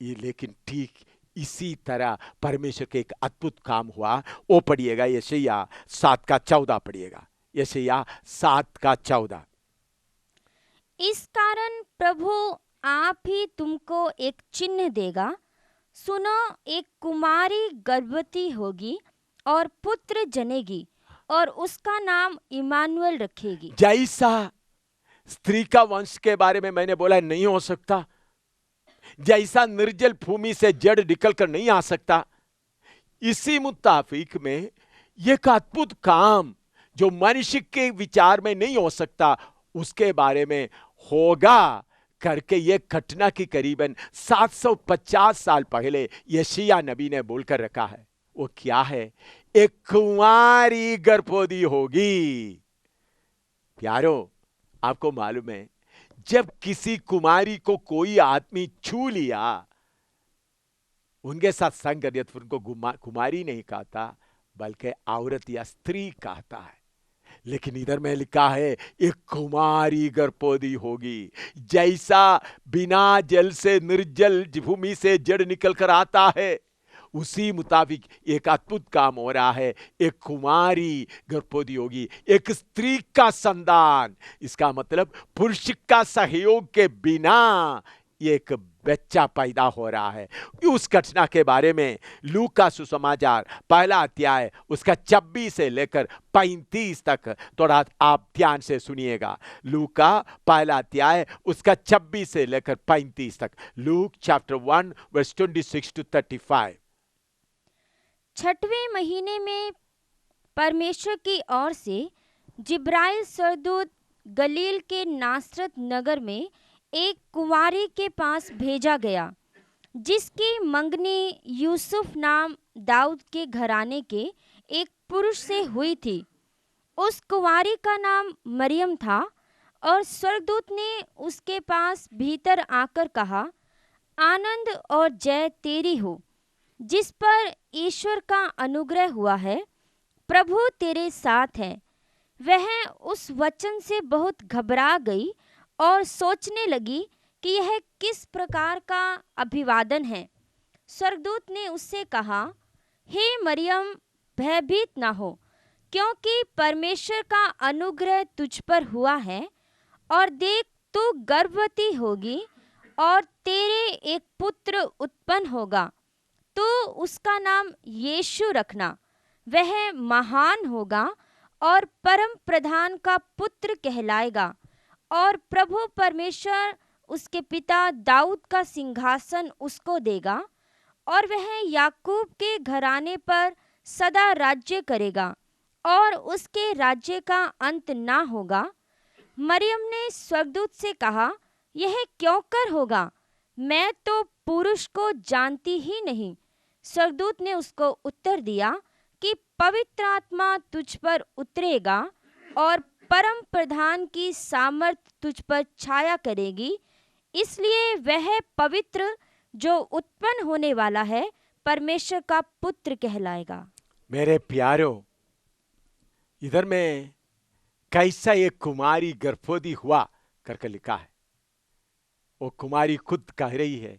लेकिन ठीक इसी तरह परमेश्वर के एक अद्भुत काम हुआ। वो पढ़िएगा यशायाह 7 का 14 पढ़िएगा। यशायाह 7 का 14। इस कारण प्रभु आप ही तुमको एक चिन्ह देगा, सुनो, एक कुमारी गर्भवती होगी और पुत्र जनेगी और उसका नाम इमानुएल रखेगी। जैसा स्त्री का वंश के बारे में मैंने बोला नहीं हो सकता, जैसा निर्जल भूमि से जड़ निकल कर नहीं आ सकता, इसी मुताबिक में एक अद्भुत काम जो मनुष्य के विचार में नहीं हो सकता उसके बारे में होगा करके ये घटना की करीबन 750 साल पहले यशायाह नबी ने बोलकर रखा है। वो क्या है? एक कुंवारी गर्भवती होगी। प्यारो, आपको मालूम है जब किसी कुमारी को कोई आदमी छू लिया, उनके साथ संग कर दिया तो उनको कुमारी नहीं कहता बल्कि औरत या स्त्री कहता है। लेकिन इधर में लिखा है एक कुमारी गर्भवती होगी। जैसा बिना जल से निर्जल भूमि से जड़ निकल कर आता है, उसी मुताबिक एक अद्भुत काम हो रहा है। एक कुमारी गर्भवती होगी, एक स्त्री का संतान। इसका मतलब पुरुष का सहयोग के बिना एक बच्चा पैदा हो रहा है। उस घटना के बारे में लूका सुसमाचार 1 अध्याय उसका 26 से लेकर 35 तक थोड़ा आप ध्यान से सुनिएगा। लूका 1 अध्याय उसका 26 से लेकर 35 तक। Luke chapter 1 verse 26 to 35। 6वें महीने में परमेश्वर की ओर से जिब्राइल सरदूत गलील के नासरत नगर में एक कुंवारी के पास भेजा गया, जिसकी मंगनी यूसुफ नाम दाऊद के घराने के एक पुरुष से हुई थी। उस कुंवारी का नाम मरियम था। और स्वर्गदूत ने उसके पास भीतर आकर कहा, आनंद और जय तेरी हो, जिस पर ईश्वर का अनुग्रह हुआ है, प्रभु तेरे साथ है। वह उस वचन से बहुत घबरा गई और सोचने लगी कि यह किस प्रकार का अभिवादन है। स्वर्गदूत ने उससे कहा, हे मरियम, भयभीत ना हो, क्योंकि परमेश्वर का अनुग्रह तुझ पर हुआ है। और देख, तू गर्भवती होगी और तेरे एक पुत्र उत्पन्न होगा। तू उसका नाम यीशु रखना। वह महान होगा और परम प्रधान का पुत्र कहलाएगा। और प्रभु परमेश्वर उसके पिता दाऊद का सिंहासन उसको देगा, और वह याकूब के घराने पर सदा राज्य करेगा, और उसके राज्य का अंत ना होगा। मरियम ने स्वर्गदूत से कहा, यह क्यों कर होगा? मैं तो पुरुष को जानती ही नहीं। स्वर्गदूत ने उसको उत्तर दिया कि पवित्र आत्मा तुझ पर उतरेगा और परम प्रधान की सामर्थ तुझ पर छाया करेगी, इसलिए वह पवित्र जो उत्पन्न होने वाला है परमेश्वर का पुत्र कहलाएगा। मेरे प्यारो, इधर में कैसा एक कुमारी गर्भवती हुआ करके लिखा है। वो कुमारी खुद कह रही है,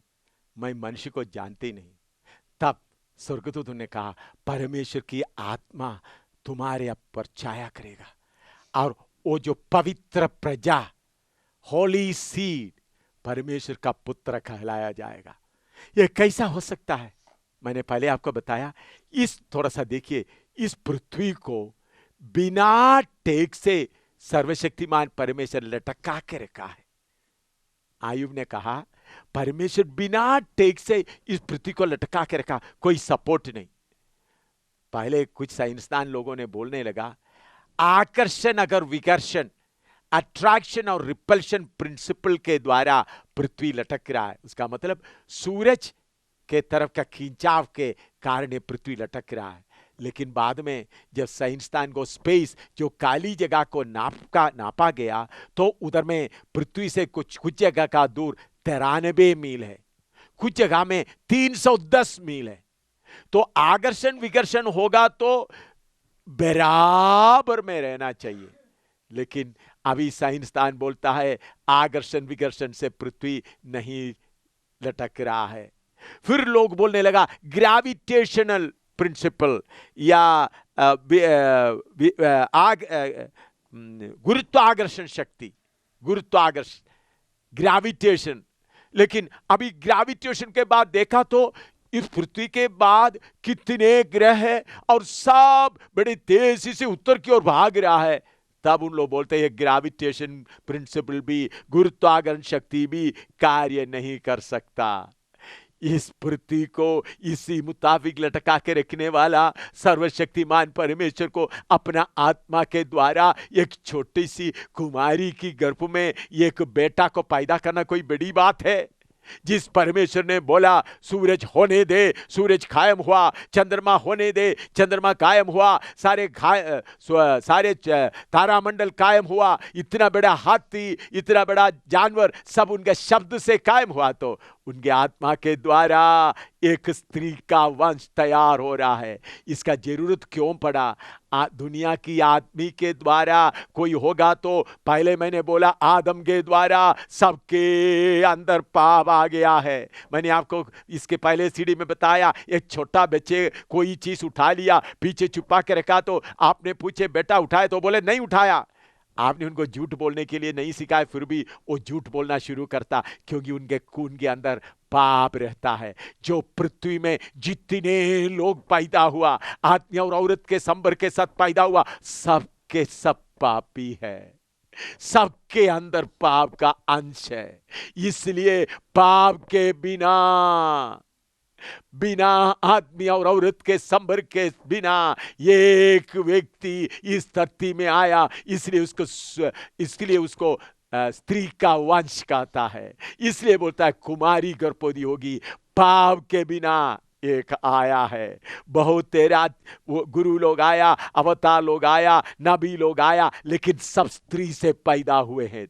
मैं मनुष्य को जानती नहीं, तब स्वर्गदूत ने कहा, परमेश्वर की आत्मा तुम्हारे ऊपर छाया करेगा और वो जो पवित्र प्रजा, होली सीड, परमेश्वर का पुत्र कहलाया जाएगा। ये कैसा हो सकता है? मैंने पहले आपको बताया, इस थोड़ा सा देखिए, इस पृथ्वी को बिना टेक से सर्वशक्तिमान परमेश्वर लटका के रखा है। आयुब ने कहा, परमेश्वर बिना टेक से इस पृथ्वी को लटका के रखा, कोई सपोर्ट नहीं। पहले कुछ साइंसदान लोगों ने बोलने लगा, आकर्षण अगर विकर्षण, अट्रैक्शन और रिपल्शन प्रिंसिपल के द्वारा पृथ्वी लटक रहा है, उसका मतलब सूरज के तरफ का खिंचाव के कारण ये पृथ्वी लटक रहा है। लेकिन बाद में जब साइंसदान को स्पेस, जो काली जगह को नापा गया, तो उधर में पृथ्वी से कुछ जगह का दूर 93 मील है, कुछ जगह में 310 मील है। तो आकर्षण विकर्षण होगा तो बराबर में रहना चाहिए, लेकिन अभी साइंसदान बोलता है आकर्षण विकर्षण से पृथ्वी नहीं लटक रहा है। फिर लोग बोलने लगा ग्रेविटेशनल प्रिंसिपल या गुरुत्वाकर्षण शक्ति, गुरुत्वाकर्षण, ग्रेविटेशन। लेकिन अभी ग्रेविटेशन के बाद देखा तो इस पृथ्वी के बाद कितने ग्रह हैं और सब बड़े तेजी से उत्तर की ओर भाग रहा है। तब उन लोग बोलते हैं ग्रेविटेशन प्रिंसिपल भी, गुरुत्वाकर्षण शक्ति भी कार्य नहीं कर सकता। इस पृथ्वी को इसी मुताबिक लटका के रखने वाला सर्वशक्तिमान परमेश्वर को अपना आत्मा के द्वारा एक छोटी सी कुमारी की गर्भ में एक बेटा को पैदा करना कोई बड़ी बात है? जिस परमेश्वर ने बोला सूरज होने दे, सूरज कायम हुआ, चंद्रमा होने दे, चंद्रमा कायम हुआ, सारे तारामंडल कायम हुआ, इतना बड़ा हाथी, इतना बड़ा जानवर सब उनके शब्द से कायम हुआ, तो उनके आत्मा के द्वारा एक स्त्री का वंश तैयार हो रहा है। इसका जरूरत क्यों पड़ा? दुनिया की आदमी के द्वारा कोई होगा तो पहले मैंने बोला आदम के द्वारा सबके अंदर पाप आ गया है। मैंने आपको इसके पहले सीढ़ी में बताया, एक छोटा बच्चे कोई चीज उठा लिया, पीछे छुपा के रखा, तो आपने पूछे बेटा उठाए, तो बोले नहीं उठाया। आपने उनको झूठ बोलने के लिए नहीं सिखाया, फिर भी वो झूठ बोलना शुरू करता, क्योंकि उनके खून के अंदर पाप रहता है। जो पृथ्वी में जितने लोग पैदा हुआ, आदमी और औरत के संबर के साथ पैदा हुआ, सबके सब पापी है, सबके अंदर पाप का अंश है। इसलिए पाप के बिना आदमी और औरत के संबर के बिना एक व्यक्ति इस धरती में आया, इसलिए उसको स्त्री का वंश कहता है। इसलिए बोलता है कुमारी गर्भवती होगी। पाप के बिना एक आया है। बहुत तेरा गुरु लोग आया, अवतार लोग आया, नबी लोग आया, लेकिन सब स्त्री से पैदा हुए हैं।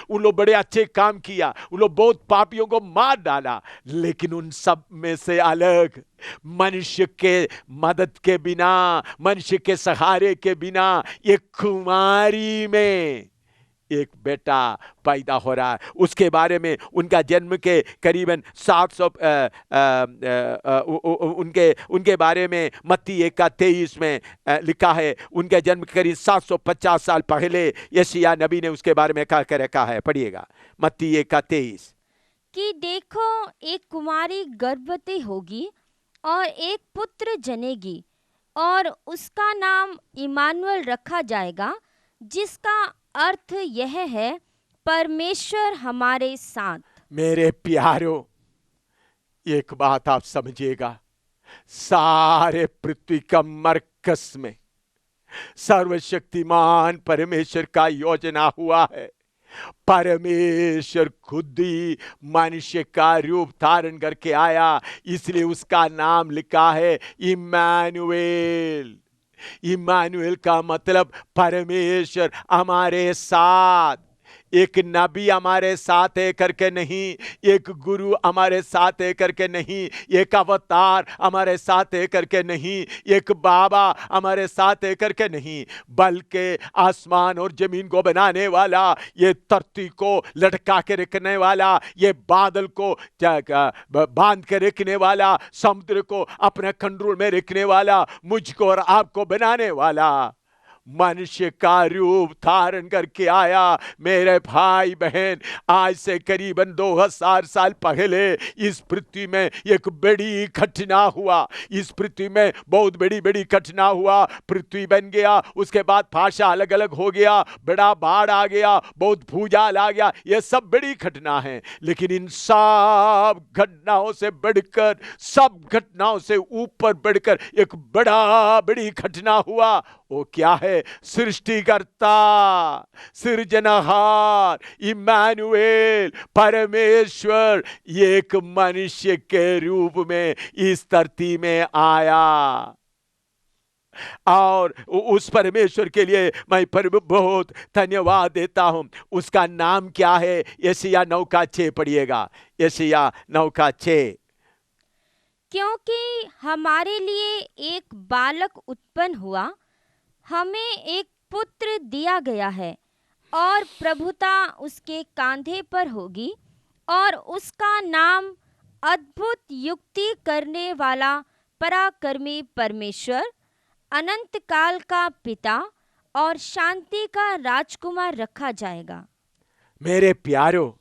उन लोग बड़े अच्छे काम किया, उन लोग बहुत पापियों को मार डाला, लेकिन उन सब में से अलग मनुष्य के मदद के बिना, मनुष्य के सहारे के बिना एक कुमारी में एक बेटा पैदा हो रहा है। उसके बारे में उनका जन्म के करीबन 700 उनके बारे में मत्ती 1:23 में लिखा है। उनके जन्म के करीब 750 साल पहले यशायाह नबी ने उसके बारे में कहा रखा है। पढ़िएगा मत्ती 1:23 कि देखो एक कुमारी गर्भवती होगी और एक पुत्र जनेगी और उसका नाम इमानुएल रखा जाएगा, जिसका अर्थ यह है परमेश्वर हमारे साथ। मेरे प्यारों, एक बात आप समझिएगा, सारे पृथ्वी का मरकज में सर्वशक्तिमान परमेश्वर का योजना हुआ है। परमेश्वर खुद ही मनुष्य का रूप धारण करके आया, इसलिए उसका नाम लिखा है इम्मानुएल। इम्मानुएल का मतलब परमेश्वर हमारे साथ। एक नबी हमारे साथ है करके नहीं, एक गुरु हमारे साथ है करके नहीं, एक अवतार हमारे साथ है करके नहीं, एक बाबा हमारे साथ है करके नहीं, बल्कि आसमान और जमीन को बनाने वाला, ये धरती को लटका के रखने वाला, ये बादल को बांध के रखने वाला, समुद्र को अपने कंट्रोल में रखने वाला, मुझको और आपको बनाने वाला मनुष्य का रूप धारण करके आया। मेरे भाई बहन, आज से करीबन 2000 साल पहले इस पृथ्वी में एक बड़ी घटना हुआ। इस पृथ्वी में बहुत बड़ी बड़ी घटना हुआ। पृथ्वी बन गया, उसके बाद भाषा अलग अलग हो गया, बड़ा बाढ़ आ गया, बहुत भूजाल आ गया, ये सब बड़ी घटना है। लेकिन इन सब घटनाओं से बढ़कर, सब घटनाओं से ऊपर बढ़कर एक बड़ी घटना हुआ। वो क्या है? सृष्टिकर्ता, सृजनहार, इम्मानुएल, परमेश्वर एक मनुष्य के रूप में इस धरती में आया। और उस परमेश्वर के लिए मैं बहुत धन्यवाद देता हूं। उसका नाम क्या है? यशायाह 9:6 पढ़िएगा। यशायाह 9:6। क्योंकि हमारे लिए एक बालक उत्पन्न हुआ, हमें एक पुत्र दिया गया है, और प्रभुता उसके कांधे पर होगी, और उसका नाम अद्भुत युक्ति करने वाला, पराक्रमी परमेश्वर, अनंत काल का पिता और शांति का राजकुमार रखा जाएगा। मेरे प्यारों,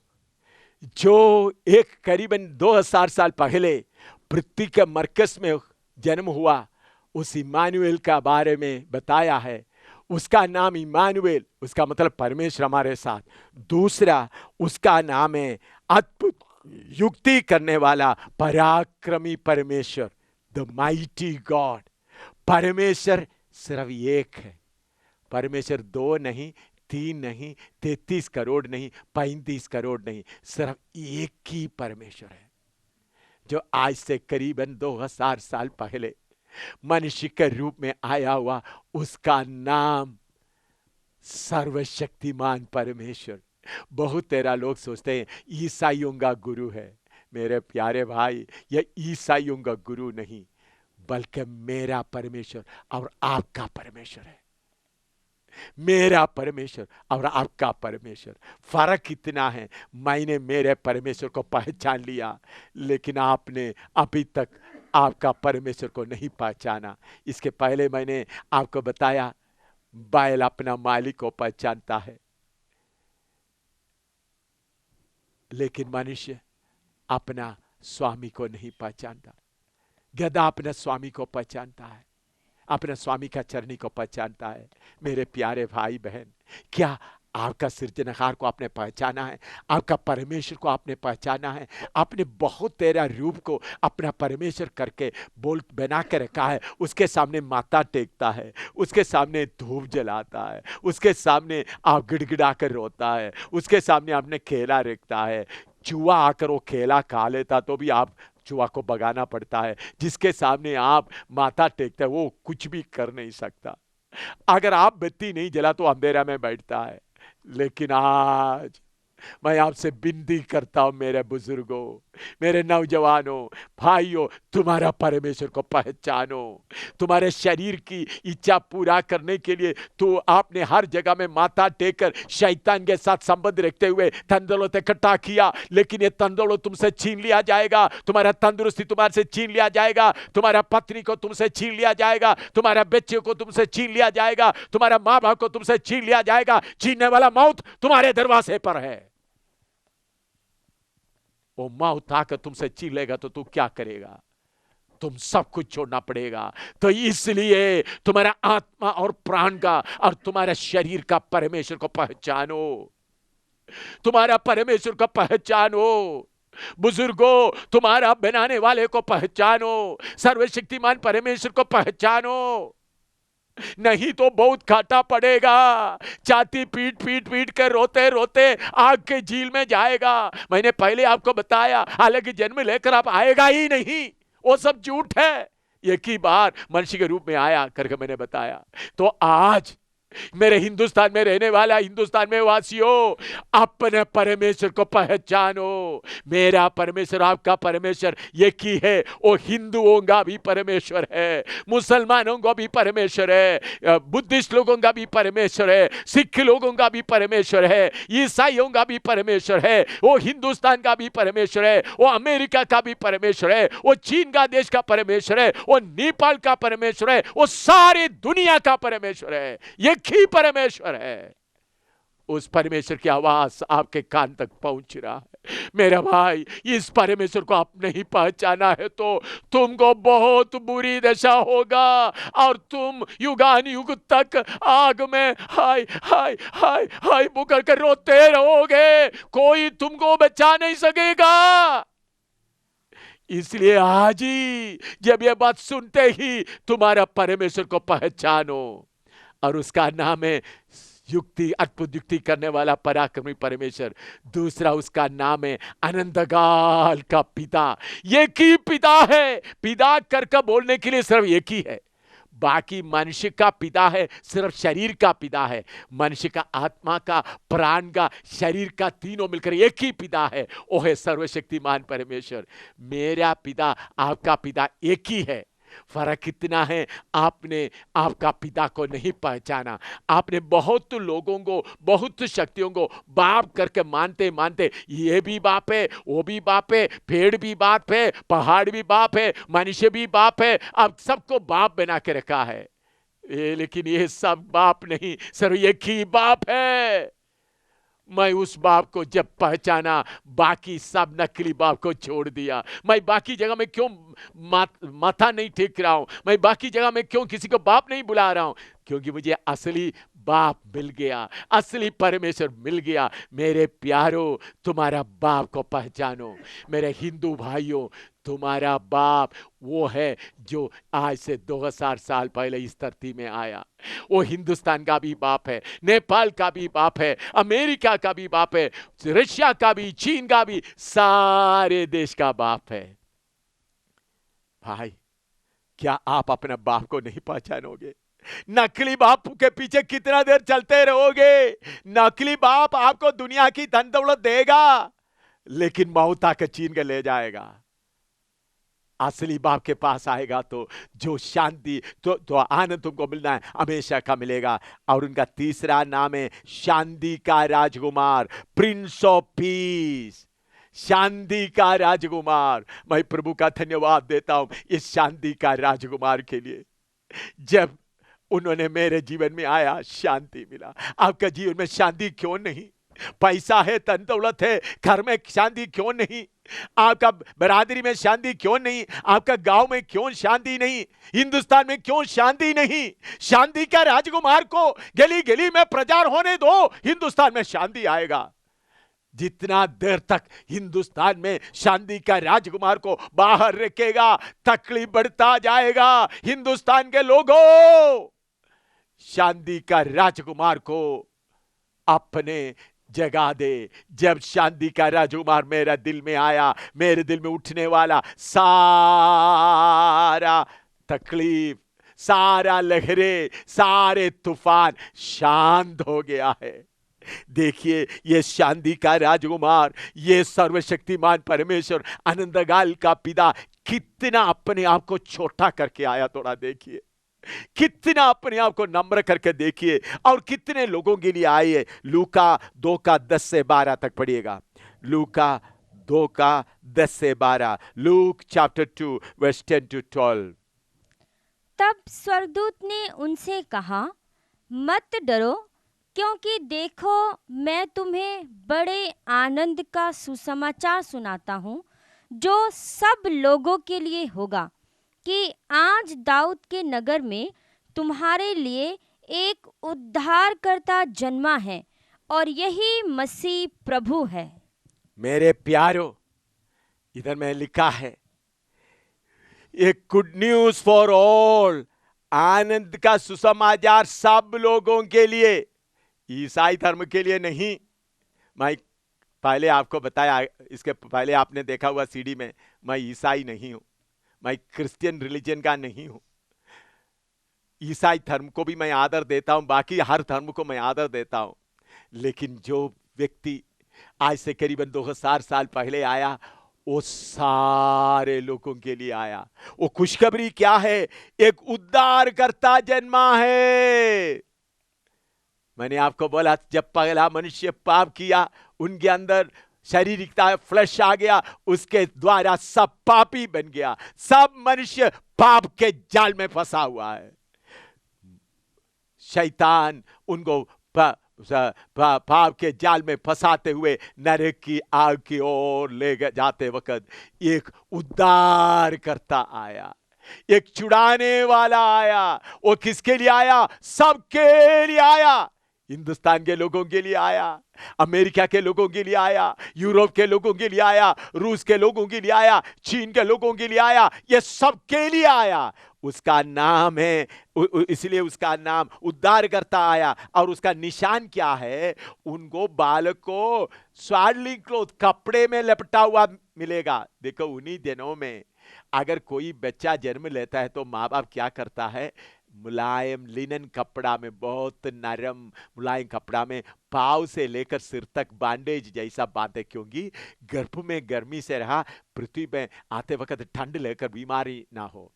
जो एक करीबन 2000 साल पहले पृथ्वी के मरकज में जन्म हुआ, उस इम्मानुएल का बारे में बताया है। उसका नाम इम्मानुएल, उसका मतलब परमेश्वर हमारे साथ। दूसरा उसका नाम है अद्भुत युक्ति करने वाला, पराक्रमी परमेश्वर, द माइटी गॉड। परमेश्वर सिर्फ एक है। परमेश्वर 2 नहीं, 3 नहीं, 33 करोड़ नहीं, 35 करोड़ नहीं, सिर्फ एक ही परमेश्वर है, जो आज से करीबन 2000 साल पहले मनुष्य के रूप में आया हुआ। उसका नाम सर्वशक्तिमान परमेश्वर। बहुत तेरा लोग सोचते हैं ईसाइयों का गुरु है। मेरे प्यारे भाई, यह ईसाइयों का गुरु नहीं, बल्कि मेरा परमेश्वर और आपका परमेश्वर है। मेरा परमेश्वर और आपका परमेश्वर, फर्क इतना है, मैंने मेरे परमेश्वर को पहचान लिया, लेकिन आपने अभी तक आपका परमेश्वर को नहीं पहचाना। इसके पहले मैंने आपको बताया, बैल अपना मालिक को पहचानता है, लेकिन मनुष्य अपना स्वामी को नहीं पहचानता। गधा अपने स्वामी को पहचानता है, अपने स्वामी का चरनी को पहचानता है। मेरे प्यारे भाई बहन, क्या आपका सृजनहार को आपने पहचाना है? आपका परमेश्वर को आपने पहचाना है? आपने बहुत तेरा रूप को अपना परमेश्वर करके बोल बना के रखा है। उसके सामने माथा टेकता है, उसके सामने धूप जलाता है, उसके सामने आप गिड़गिड़ा कर रोता है, उसके सामने आपने केला रखता है। चूहा आकर वो केला खा लेता तो भी आप चूहा को भगाना पड़ता है। जिसके सामने आप माथा टेकते हैं, वो कुछ भी कर नहीं सकता। अगर आप बत्ती नहीं जला तो अंधेरा में बैठता है। लेकिन आज मैं आपसे विनती करता हूं, मेरे बुजुर्गों, मेरे नौजवानों, भाइयों, तुम्हारा परमेश्वर को पहचानो। तुम्हारे शरीर की इच्छा पूरा करने के लिए तो आपने हर जगह में माथा टेककर शैतान के साथ संबंध रखते हुए धन दौलत इकट्ठा किया, लेकिन ये धन दौलत तुमसे छीन लिया जाएगा। तुम्हारा तंदुरुस्ती तुम्हारे से छीन लिया जाएगा, तुम्हारा पत्नी को तुमसे छीन लिया जाएगा, तुम्हारा बच्चे को तुमसे छीन लिया जाएगा, तुम्हारा माँ बाप को तुमसे छीन लिया जाएगा। छीनने वाला मौत तुम्हारे दरवाजे पर है। वो मौत आकर तुमसे छीन लेगा तो तू क्या करेगा? तुम सब कुछ छोड़ना पड़ेगा। तो इसलिए तुम्हारा आत्मा और प्राण का और तुम्हारा शरीर का परमेश्वर को पहचानो। तुम्हारा परमेश्वर को पहचानो। बुजुर्गों, तुम्हारा बनाने वाले को पहचानो, सर्वशक्तिमान परमेश्वर को पहचानो, नहीं तो बहुत घाटा पड़ेगा। छाती पीट पीट पीट कर रोते रोते आग के झील में जाएगा। मैंने पहले आपको बताया, हालांकि जन्म लेकर आप आएगा ही नहीं, वो सब झूठ है। एक ही बार मनुष्य के रूप में आया करके मैंने बताया। तो आज मेरे हिंदुस्तान में रहने वाला हिंदुस्तान में वासियों, अपने परमेश्वर को पहचानो। मेरा परमेश्वर आपका परमेश्वर एक ही है। वो हिंदुओं का भी परमेश्वर है, मुसलमानों का भी परमेश्वर है, बुद्धिस्ट लोगों का भी परमेश्वर है, सिख लोगों का भी परमेश्वर है, ईसाइयों का भी परमेश्वर है, वो हिंदुस्तान का भी परमेश्वर है, वो अमेरिका का भी परमेश्वर है, वो चीन का देश का परमेश्वर है, वो नेपाल का परमेश्वर है, वो सारी दुनिया का परमेश्वर है। एक ही परमेश्वर है। उस परमेश्वर की आवाज आपके कान तक पहुंच रहा है। मेरा भाई, इस परमेश्वर को आप नहीं पहचाना है तो तुमको बहुत बुरी दशा होगा और तुम युगान युग तक आग में हाय हाय हाय हाय पुकार कर रोते रहोगे। कोई तुमको बचा नहीं सकेगा। इसलिए आज ही जब ये बात सुनते ही तुम्हारा परमेश्वर को पहचानो, और उसका नाम है युक्ति, अद्भुत युक्ति करने वाला पराक्रमी परमेश्वर। दूसरा उसका नाम है अनंतकाल का पिता। एक ही पिता है। पिता करके बोलने के लिए सिर्फ एक ही है। बाकी मनुष्य का पिता है सिर्फ शरीर का पिता है। मनुष्य का आत्मा का, प्राण का, शरीर का, तीनों मिलकर एक ही पिता है। वो है सर्वशक्तिमान परमेश्वर। मेरा पिता, आपका पिता एक ही है। फर्क कितना है, आपने आपका पिता को नहीं पहचाना। आपने बहुत लोगों को, बहुत शक्तियों को बाप करके मानते मानते, ये भी बाप है, वो भी बाप है, पेड़ भी बाप है, पहाड़ भी बाप है, मनुष्य भी बाप है, अब सबको बाप बना के रखा है। लेकिन ये सब बाप नहीं, सिर्फ एक ही बाप है। मैं उस बाप को जब पहचाना, बाकी सब नकली बाप को छोड़ दिया। मैं बाकी जगह में क्यों माथा नहीं टेक रहा हूं, मैं बाकी जगह में क्यों किसी को बाप नहीं बुला रहा हूं, क्योंकि मुझे असली बाप मिल गया, असली परमेश्वर मिल गया। मेरे प्यारों, तुम्हारा बाप को पहचानो। मेरे हिंदू भाइयों, तुम्हारा बाप वो है जो आज से 2000 साल पहले इस धरती में आया। वो हिंदुस्तान का भी बाप है, नेपाल का भी बाप है, अमेरिका का भी बाप है, रशिया का भी, चीन का भी, सारे देश का बाप है। भाई, क्या आप अपने बाप को नहीं पहचानोगे? नकली बाप के पीछे कितना देर चलते रहोगे? नकली बाप आपको दुनिया की धन दौलत देगा, लेकिन मौत आकर छीन के ले जाएगा। असली बाप के पास आएगा तो जो शांति, तो आनंद तुमको मिलना है, हमेशा का मिलेगा। और उनका तीसरा नाम है शांति का राजकुमार, प्रिंस ऑफ पीस। शांति का राजकुमार। मैं प्रभु का धन्यवाद देता हूं इस शांति का राजकुमार के लिए। जब उन्होंने मेरे जीवन में आया, शांति मिला। आपका जीवन में शांति क्यों नहीं? पैसा है, धन दौलत है, घर में शांति क्यों नहीं? आपका बरादरी में शांति क्यों नहीं? आपका गांव में क्यों शांति नहीं? हिंदुस्तान में क्यों शांति नहीं? शांति का राजकुमार को गली गली में प्रचार होने दो, हिंदुस्तान में शांति आएगा। जितना देर तक हिंदुस्तान में शांति का राजकुमार को बाहर रखेगा, तकलीफ बढ़ता जाएगा। हिंदुस्तान के लोगों, शांति का राजकुमार को अपने जगा दे। जब शांति का राजकुमार मेरा दिल में आया, मेरे दिल में उठने वाला सारा तकलीफ, सारा लहरें, सारे तूफान शांत हो गया है। देखिए, ये शांति का राजकुमार, ये सर्वशक्तिमान परमेश्वर, अनंतकाल का पिता कितना अपने आप को छोटा करके आया। थोड़ा देखिए, कितना अपने आप को नम्र करके देखिए, और कितने लोगों के लिए आए है। लूका 2 का 10 से 12 तक पढ़िएगा। लूका 2 का 10 से 12। Luke chapter 2 verse 10 to 12। तब स्वर्गदूत ने उनसे कहा, मत डरो, क्योंकि देखो मैं तुम्हें बड़े आनंद का सुसमाचार सुनाता हूँ, जो सब लोगों के लिए होगा, कि आज दाऊद के नगर में तुम्हारे लिए एक उद्धारकर्ता जन्मा है, और यही मसीह प्रभु है। मेरे प्यारों, इधर में लिखा है एक गुड न्यूज फॉर ऑल, आनंद का सुसमाचार सब लोगों के लिए, ईसाई धर्म के लिए नहीं। मैं पहले आपको बताया, इसके पहले आपने देखा हुआ सीडी में, मैं ईसाई नहीं हूं, मैं क्रिश्चियन रिलीजन का नहीं हूं। ईसाई धर्म को भी मैं आदर देता हूं, बाकी हर धर्म को मैं आदर देता हूं, लेकिन जो व्यक्ति आज से करीबन 2000 साल पहले आया, वो सारे लोगों के लिए आया। वो खुशखबरी क्या है? एक उद्धारकर्ता जन्मा है। मैंने आपको बोला, जब पहला मनुष्य पाप किया, उनके अंदर शारीरिकता, फ्लैश आ गया, उसके द्वारा सब पापी बन गया। सब मनुष्य पाप के जाल में फंसा हुआ है। शैतान उनको पाप के जाल में फंसाते हुए नरक की आग की ओर ले जाते वक्त एक उद्धार करता आया, एक छुड़ाने वाला आया। वो किसके लिए आया? सबके लिए आया। हिंदुस्तान के लोगों के लिए आया, अमेरिका के लोगों के लिए आया, यूरोप के लोगों के लिए आया, रूस के लोगों के लिए आया, चीन के लोगों के लिए आया, ये सबके लिए आया। उसका नाम है, इसलिए उसका नाम उद्धारकर्ता आया। और उसका निशान क्या है? उनको बालक को स्वाडलिंग क्लॉथ, कपड़े में लपटा हुआ मिलेगा। देखो, उन्हीं दिनों में अगर कोई बच्चा जन्म लेता है तो माँ बाप क्या करता है? मुलायम लिनन कपड़ा में, बहुत नरम मुलायम कपड़ा में पाँव से लेकर सिर तक बैंडेज जैसा बांधे, क्योंकि गर्भ में गर्मी से रहा, पृथ्वी पे आते वक्त ठंड लेकर बीमारी ना हो।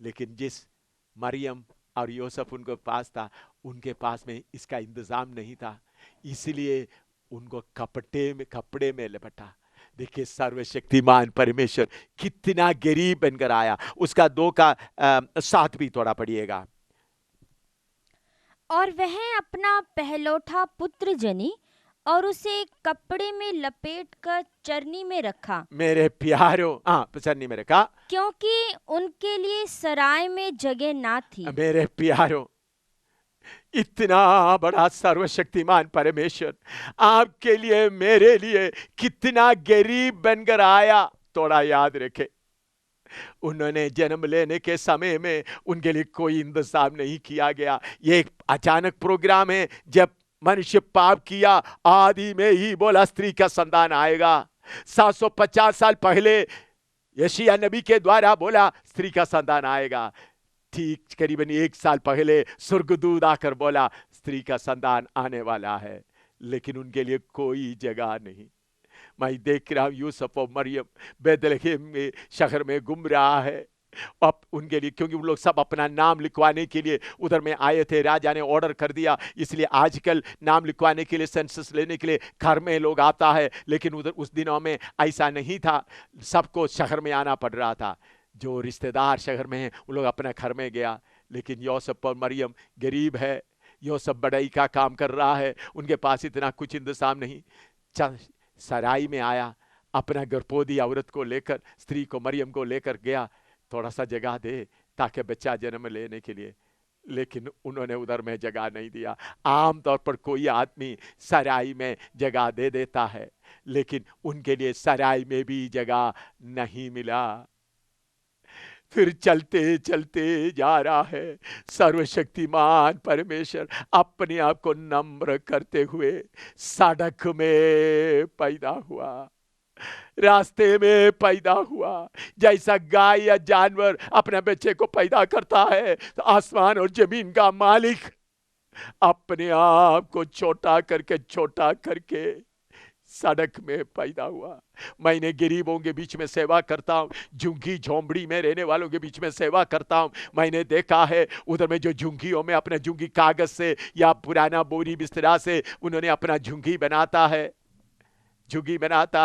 लेकिन जिस मरियम और यूसुफ उनके पास था, उनके पास में इसका इंतजाम नहीं था, इसलिए उनको कपड़े में लपेटा। देखिए, सर्वशक्तिमान परमेश्वर कितना गरीब बनकर आया। उसका 2 का 7 भी थोड़ा पढ़िएगा। और वह अपना पहलौठा पुत्र जनी और उसे कपड़े में लपेटकर चरनी में रखा। मेरे प्यारों, चरनी में रखा, क्योंकि उनके लिए सराय में जगह ना थी। मेरे प्यारों, इतना बड़ा सर्वशक्तिमान परमेश्वर आपके लिए, मेरे लिए कितना गरीब बनकर आया, थोड़ा याद रखे। उन्होंने जन्म लेने के समय में उनके लिए कोई इंतजाम नहीं किया गया। ये एक अचानक प्रोग्राम है। जब मनुष्य पाप किया, आदि में ही बोला स्त्री का संतान आएगा। 750 साल पहले यशायाह नबी के द्वारा बोला स्त्री का संतान आएगा। ठीक करीबन 1 साल पहले स्वर्गदूत आकर बोला स्त्री का संतान आने वाला है, लेकिन उनके लिए कोई जगह नहीं। मैं देख रहा हूं यूसुफ और मरियम बैतलहम में शहर में घूम रहा है। अब उनके लिए, क्योंकि वो लोग सब अपना नाम लिखवाने के लिए उधर में आए थे, राजा ने ऑर्डर कर दिया, इसलिए आजकल नाम लिखवाने के लिए, सेंसस लेने के लिए घर में लोग आता है, लेकिन उधर उस दिनों में ऐसा नहीं था, सबको शहर में आना पड़ रहा था। जो रिश्तेदार शहर में हैं वो लोग अपने घर में गया, लेकिन यूसुफ और मरियम गरीब है, यूसुफ बढ़ई का काम कर रहा है, उनके पास इतना कुछ इंतजाम नहीं। सराय में आया, अपना गर्भवती औरत को लेकर, स्त्री को, मरियम को लेकर गया, थोड़ा सा जगह दे ताकि बच्चा जन्म लेने के लिए, लेकिन उन्होंने उधर में जगह नहीं दिया। आमतौर पर कोई आदमी सराय में जगह दे देता है, लेकिन उनके लिए सराय में भी जगह नहीं मिला। फिर चलते चलते जा रहा है सर्वशक्तिमान परमेश्वर अपने आप को नम्र करते हुए सड़क में पैदा हुआ, रास्ते में पैदा हुआ। जैसा गाय या जानवर अपने बच्चे को पैदा करता है, तो आसमान और जमीन का मालिक अपने आप को छोटा करके सड़क में पैदा हुआ। मैंने गरीबों के बीच में सेवा करता हूँ, झुग्गी झोंपड़ी में रहने वालों के बीच में सेवा करता हूँ। मैंने देखा है उधर में जो झुग्गियों में अपने झुग्गी कागज से या पुराना बोरी बिस्तरा से उन्होंने अपना झुग्गी बनाता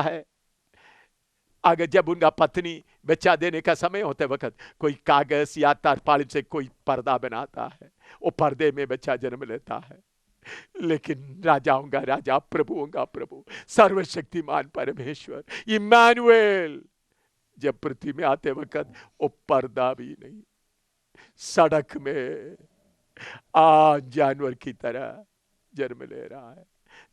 है। अगर जब उनका पत्नी बच्चा देने का समय होते वक्त कोई कागज या तरपाल से कोई पर्दा बनाता है, वो पर्दे में बच्चा जन्म लेता है। लेकिन राजाओं का राजा, प्रभुओं का प्रभु, सर्वशक्तिमान परमेश्वर इम्मानुएल जब पृथ्वी में आते वक्त वो पर्दा भी नहीं, सड़क में जानवर की तरह जन्म ले रहा है।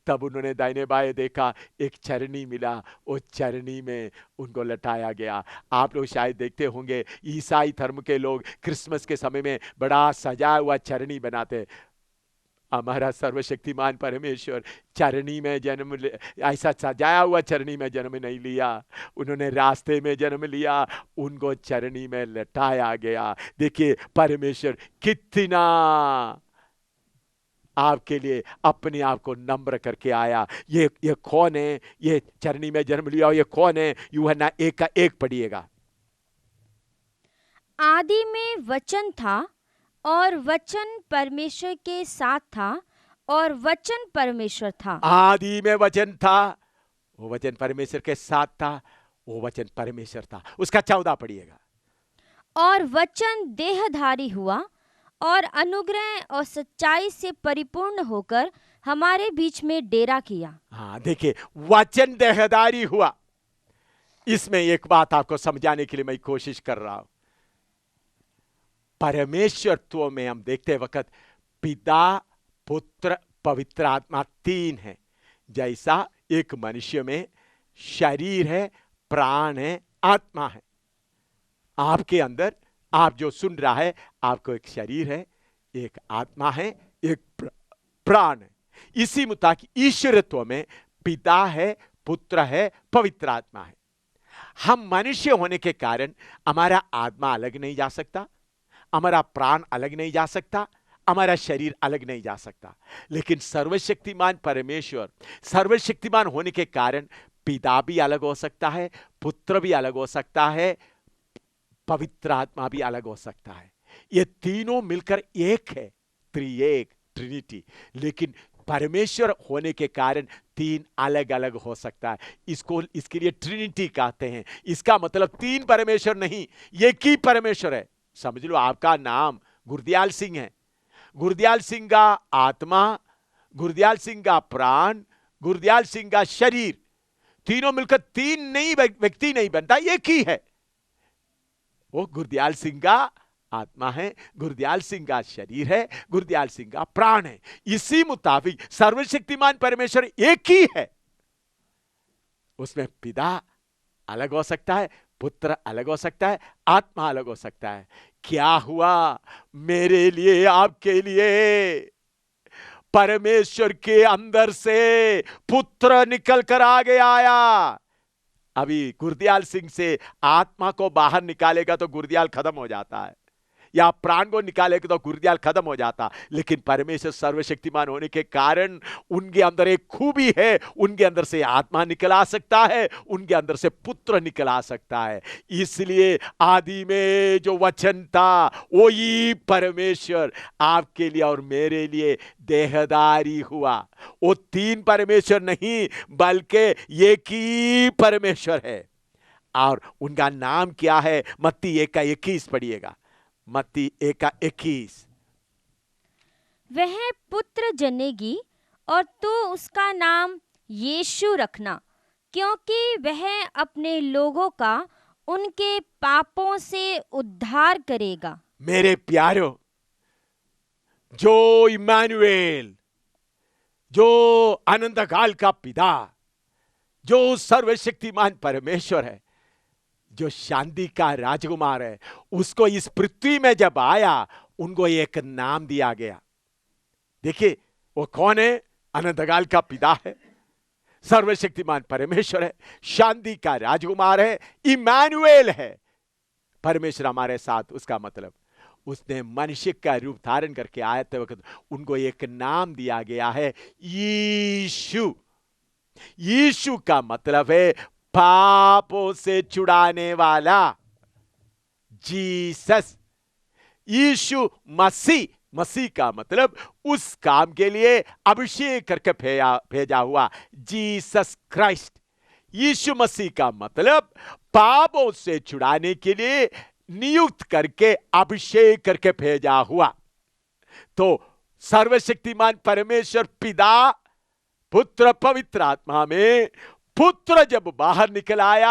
तब उन्होंने दाहिने बाएं देखा, एक चरनी मिला, वो चरनी में उनको लटाया गया। आप लोग शायद देखते होंगे ईसाई धर्म के लोग क्रिसमस के समय में बड़ा सजा हुआ चरनी बनाते। हमारा सर्वशक्तिमान परमेश्वर चरनी में जन्म ऐसा सजाया हुआ चरनी में जन्म नहीं लिया, उन्होंने रास्ते में जन्म लिया, उनको चरनी में लटाया गया। देखिए परमेश्वर कितना आपके लिए अपने आप को नम्र करके आया। ये कौन है? ये चरनी में जन्म लिया, ये कौन है? यूहन्ना 1 का 1 पढ़िएगा। आदि में वचन था और वचन परमेश्वर के साथ था और वचन परमेश्वर था। आदि में वचन था, वो वचन परमेश्वर के साथ था, वो वचन परमेश्वर था। उसका 14 पढ़िएगा। और वचन देहधारी हुआ और अनुग्रह और सच्चाई से परिपूर्ण होकर हमारे बीच में डेरा किया। हाँ देखिए, वचन देहधारी हुआ। इसमें एक बात आपको समझाने के लिए मैं कोशिश कर रहा हूं। परमेश्वरत्व में हम देखते वक्त पिता, पुत्र, पवित्र आत्मा 3 है। जैसा एक मनुष्य में शरीर है, प्राण है, आत्मा है। आपके अंदर आप जो सुन रहा है, आपको एक शरीर है, एक आत्मा है, एक प्राण है। इसी मुताबिक ईश्वरत्व में पिता है, पुत्र है, पवित्र आत्मा है। हम मनुष्य होने के कारण हमारा आत्मा अलग नहीं जा सकता, हमारा प्राण अलग नहीं जा सकता, हमारा शरीर अलग नहीं जा सकता। लेकिन सर्वशक्तिमान परमेश्वर सर्वशक्तिमान होने के कारण पिता भी अलग हो सकता है, पुत्र भी अलग हो सकता है, पवित्र आत्मा भी अलग हो सकता है। ये तीनों मिलकर एक है, त्रिएक, ट्रिनिटी। लेकिन परमेश्वर होने के कारण 3 अलग अलग हो सकता है। इसके लिए ट्रिनिटी कहते हैं। इसका मतलब 3 परमेश्वर नहीं, एक ही परमेश्वर है। समझ लो, आपका नाम गुरदयाल सिंह है। गुरदयाल सिंह का आत्मा, गुरदयाल सिंह का प्राण, गुरदयाल सिंह का शरीर, तीनों मिलकर 3 नहीं व्यक्ति नहीं बनता, एक ही है। वो गुरदयाल सिंह का आत्मा है, गुरदयाल सिंह का शरीर है, गुरदयाल सिंह का प्राण है। इसी मुताबिक सर्वशक्तिमान परमेश्वर एक ही है। उसमें पिता अलग हो सकता है, पुत्र अलग हो सकता है, आत्मा अलग हो सकता है। क्या हुआ मेरे लिए, आपके लिए? परमेश्वर के अंदर से पुत्र निकल कर आगे आया। अभी गुरदयाल सिंह से आत्मा को बाहर निकालेगा तो गुरदयाल खत्म हो जाता है, या प्राण को निकालेगा तो गुरदयाल खत्म हो जाता। लेकिन परमेश्वर सर्वशक्तिमान होने के कारण उनके अंदर एक खूबी है, उनके अंदर से आत्मा निकल आ सकता है, उनके अंदर से पुत्र निकल आ सकता है। इसलिए आदि में जो वचन था वही परमेश्वर आपके लिए और मेरे लिए देहधारी हुआ। वो 3 परमेश्वर नहीं बल्कि एक ही परमेश्वर है। और उनका नाम क्या है? मत्ती 1 का 21 पढ़िएगा। मत्ती 1 का 21। वह पुत्र जनेगी और तू उसका नाम यीशु रखना, क्योंकि वह अपने लोगों का उनके पापों से उद्धार करेगा। मेरे प्यारो, जो इम्मानुएल, जो अनंत काल का पिता, जो सर्वशक्तिमान परमेश्वर है, जो शांति का राजकुमार है, उसको इस पृथ्वी में जब आया उनको एक नाम दिया गया। देखिए वो कौन है? अनंतकाल का पिता है, सर्वशक्तिमान परमेश्वर है, शांति का राजकुमार है, इम्मानुएल है, परमेश्वर हमारे साथ। उसका मतलब उसने मनुष्य का रूप धारण करके आए थे वक्त उनको एक नाम दिया गया है, यीशु। यीशु का मतलब है पापों से छुड़ाने वाला, जीसस। यीशु मसीह, मसीह का मतलब उस काम के लिए अभिषेक करके भेजा हुआ, जीसस क्राइस्ट। यीशु मसीह का मतलब पापों से छुड़ाने के लिए नियुक्त करके अभिषेक करके भेजा हुआ। तो सर्वशक्तिमान परमेश्वर पिता, पुत्र, पवित्र आत्मा में पुत्र जब बाहर निकल आया,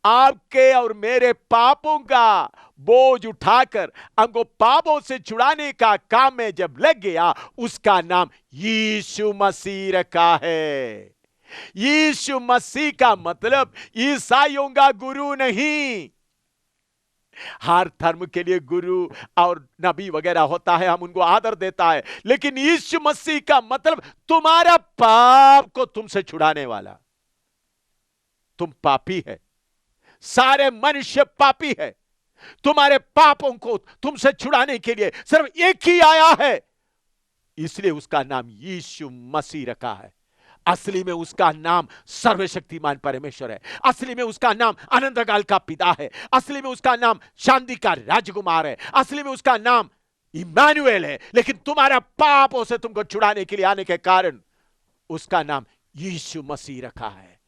आपके और मेरे पापों का बोझ उठाकर हमको पापों से छुड़ाने का काम में जब लग गया, उसका नाम यीशु मसीह रखा है। यीशु मसीह का मतलब ईसाइयों का गुरु नहीं, हर धर्म के लिए गुरु और नबी वगैरह होता है, हम उनको आदर देता है, लेकिन यीशु मसीह का मतलब तुम्हारा पाप को तुमसे छुड़ाने वाला। तुम पापी है, सारे मनुष्य पापी है, तुम्हारे पापों को तुमसे छुड़ाने के लिए सिर्फ एक ही आया है, इसलिए उसका नाम यीशु मसीह रखा है। असली में उसका नाम सर्वशक्तिमान परमेश्वर है, असली में उसका नाम अनंतकाल का पिता है, असली में उसका नाम शांति का राजकुमार है, असली में उसका नाम इम्मानुएल है। लेकिन तुम्हारा पापों से तुमको छुड़ाने के लिए आने के कारण उसका नाम यीशु मसीह रखा है।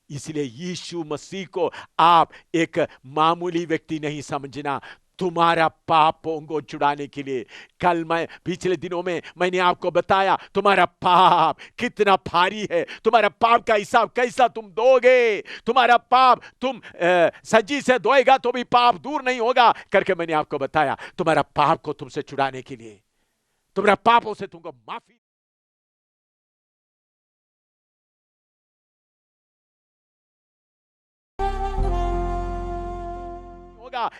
इसलिए यीशु मसीह को आप एक मामूली व्यक्ति नहीं समझना, तुम्हारा पापों को छुड़ाने के लिए। कल मैं पिछले दिनों में मैंने आपको बताया तुम्हारा पाप कितना भारी है, तुम्हारा पाप का हिसाब कैसा तुम दोगे, तुम्हारा पाप तुम सज्जी से धोएगा तो भी पाप दूर नहीं होगा करके मैंने आपको बताया। तुम्हारा पाप को तुमसे छुड़ाने के लिए, तुम्हारा पापों से तुमको माफी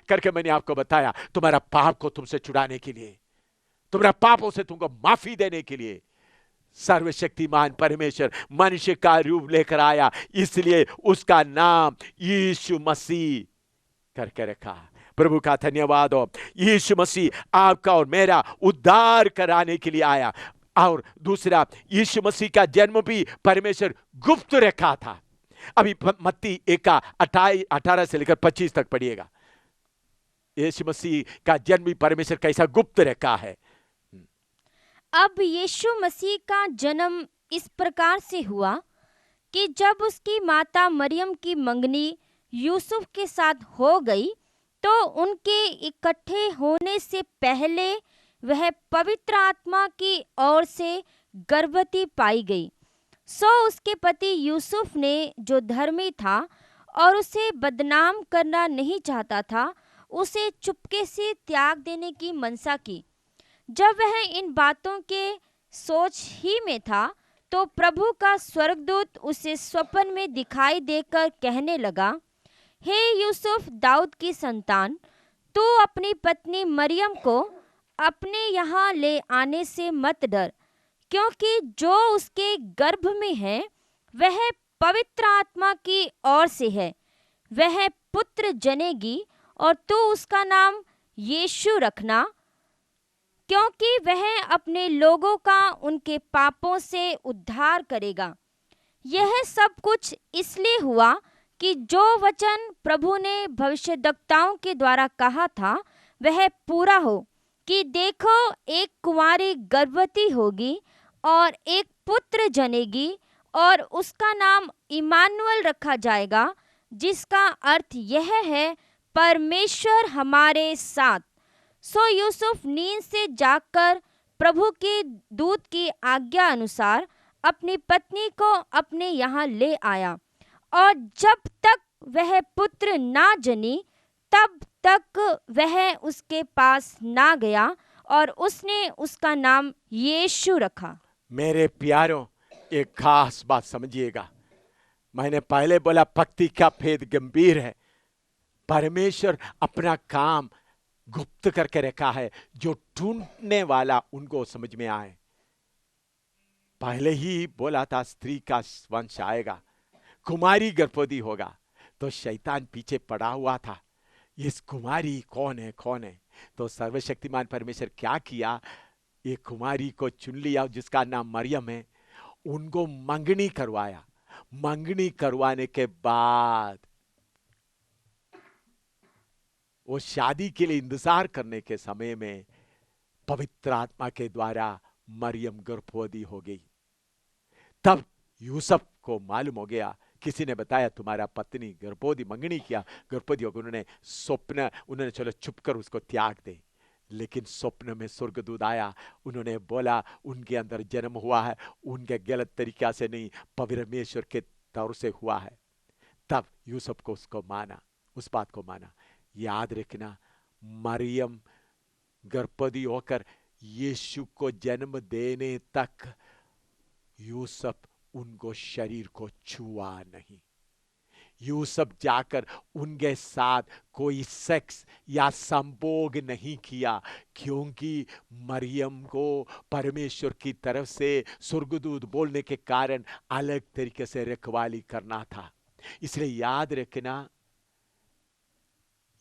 करके मैंने आपको बताया। तुम्हारा पाप को तुमसे छुड़ाने के लिए, तुम्हारा पापों से तुमको माफी देने के लिए सर्वशक्तिमान परमेश्वर मनुष्य का रूप लेकर आया, इसलिए उसका नाम यीशु मसीह करके रखा। प्रभु का धन्यवाद हो। यीशु मसीह आपका और मेरा उद्धार कराने के लिए आया। और दूसरा, यीशु मसीह का जन्म भी परमेश्वर गुप्त रखा था। अभी मत्ती 1:18 से लेकर 25 तक पढ़िएगा। यीशु मसीह का जन्म भी परमेश्वर कैसा गुप्त रखा है। अब यीशु मसीह का जन्म इस प्रकार से हुआ कि जब उसकी माता मरियम की मंगनी यूसुफ के साथ हो गई तो उनके इकट्ठे होने से पहले वह पवित्र आत्मा की ओर से गर्भवती पाई गई। सो उसके पति यूसुफ ने, जो धर्मी था और उसे बदनाम करना नहीं चाहता था, उसे चुपके से त्याग देने की मनसा की। जब वह इन बातों के सोच ही में था तो प्रभु का स्वर्गदूत उसे स्वप्न में दिखाई देकर कहने लगा, हे यूसुफ, दाऊद की संतान, तू अपनी पत्नी मरियम को अपने यहाँ ले आने से मत डर, क्योंकि जो उसके गर्भ में है वह पवित्र आत्मा की ओर से है। वह पुत्र जनेगी और तू उसका नाम यीशु रखना, क्योंकि वह अपने लोगों का उनके पापों से उद्धार करेगा। यह सब कुछ इसलिए हुआ कि जो वचन प्रभु ने भविष्यद्वक्ताओं के द्वारा कहा था वह पूरा हो, कि देखो, एक कुंवारी गर्भवती होगी और एक पुत्र जनेगी और उसका नाम इम्मानुएल रखा जाएगा, जिसका अर्थ यह है, परमेश्वर हमारे साथ। सो यूसुफ नींद से जागकर प्रभु के दूत की आज्ञा अनुसार अपनी पत्नी को अपने यहाँ ले आया, और जब तक वह पुत्र ना जनी तब तक वह उसके पास ना गया और उसने उसका नाम यीशु रखा। मेरे प्यारों, एक खास बात समझिएगा। मैंने पहले बोला भक्ति का भेद गंभीर है। परमेश्वर अपना काम गुप्त करके रखा है, जो ढूंढने वाला उनको समझ में आए। पहले ही बोला था स्त्री का वंश आएगा, कुमारी गर्भवती होगा, तो शैतान पीछे पड़ा हुआ था, इस कुमारी कौन है कौन है। तो सर्वशक्तिमान परमेश्वर क्या किया, एक कुमारी को चुन लिया जिसका नाम मरियम है, उनको मंगनी करवाया। मंगनी करवाने के बाद वो शादी के लिए इंतजार करने के समय में पवित्र आत्मा के द्वारा मरियम गर्भवती हो गई। तब यूसुफ को मालूम हो गया, किसी ने बताया तुम्हारा पत्नी गर्भवती, मंगनी किया, गर्भवती हो गई। उन्होंने चलो छुपकर उसको त्याग दे, लेकिन स्वप्न में स्वर्गदूत आया, उन्होंने बोला उनके अंदर जन्म हुआ है, उनके गलत तरीका से नहीं, परमेश्वर के तौर से हुआ है। तब यूसुफ को उसको माना, उस बात को माना। याद रखना, मरियम गर्भवती होकर यीशु को जन्म देने तक यूसुफ उनको शरीर को छुआ नहीं। यूसुफ जाकर उनके साथ कोई सेक्स या संभोग नहीं किया, क्योंकि मरियम को परमेश्वर की तरफ से स्वर्गदूत बोलने के कारण अलग तरीके से रखवाली करना था। इसलिए याद रखना,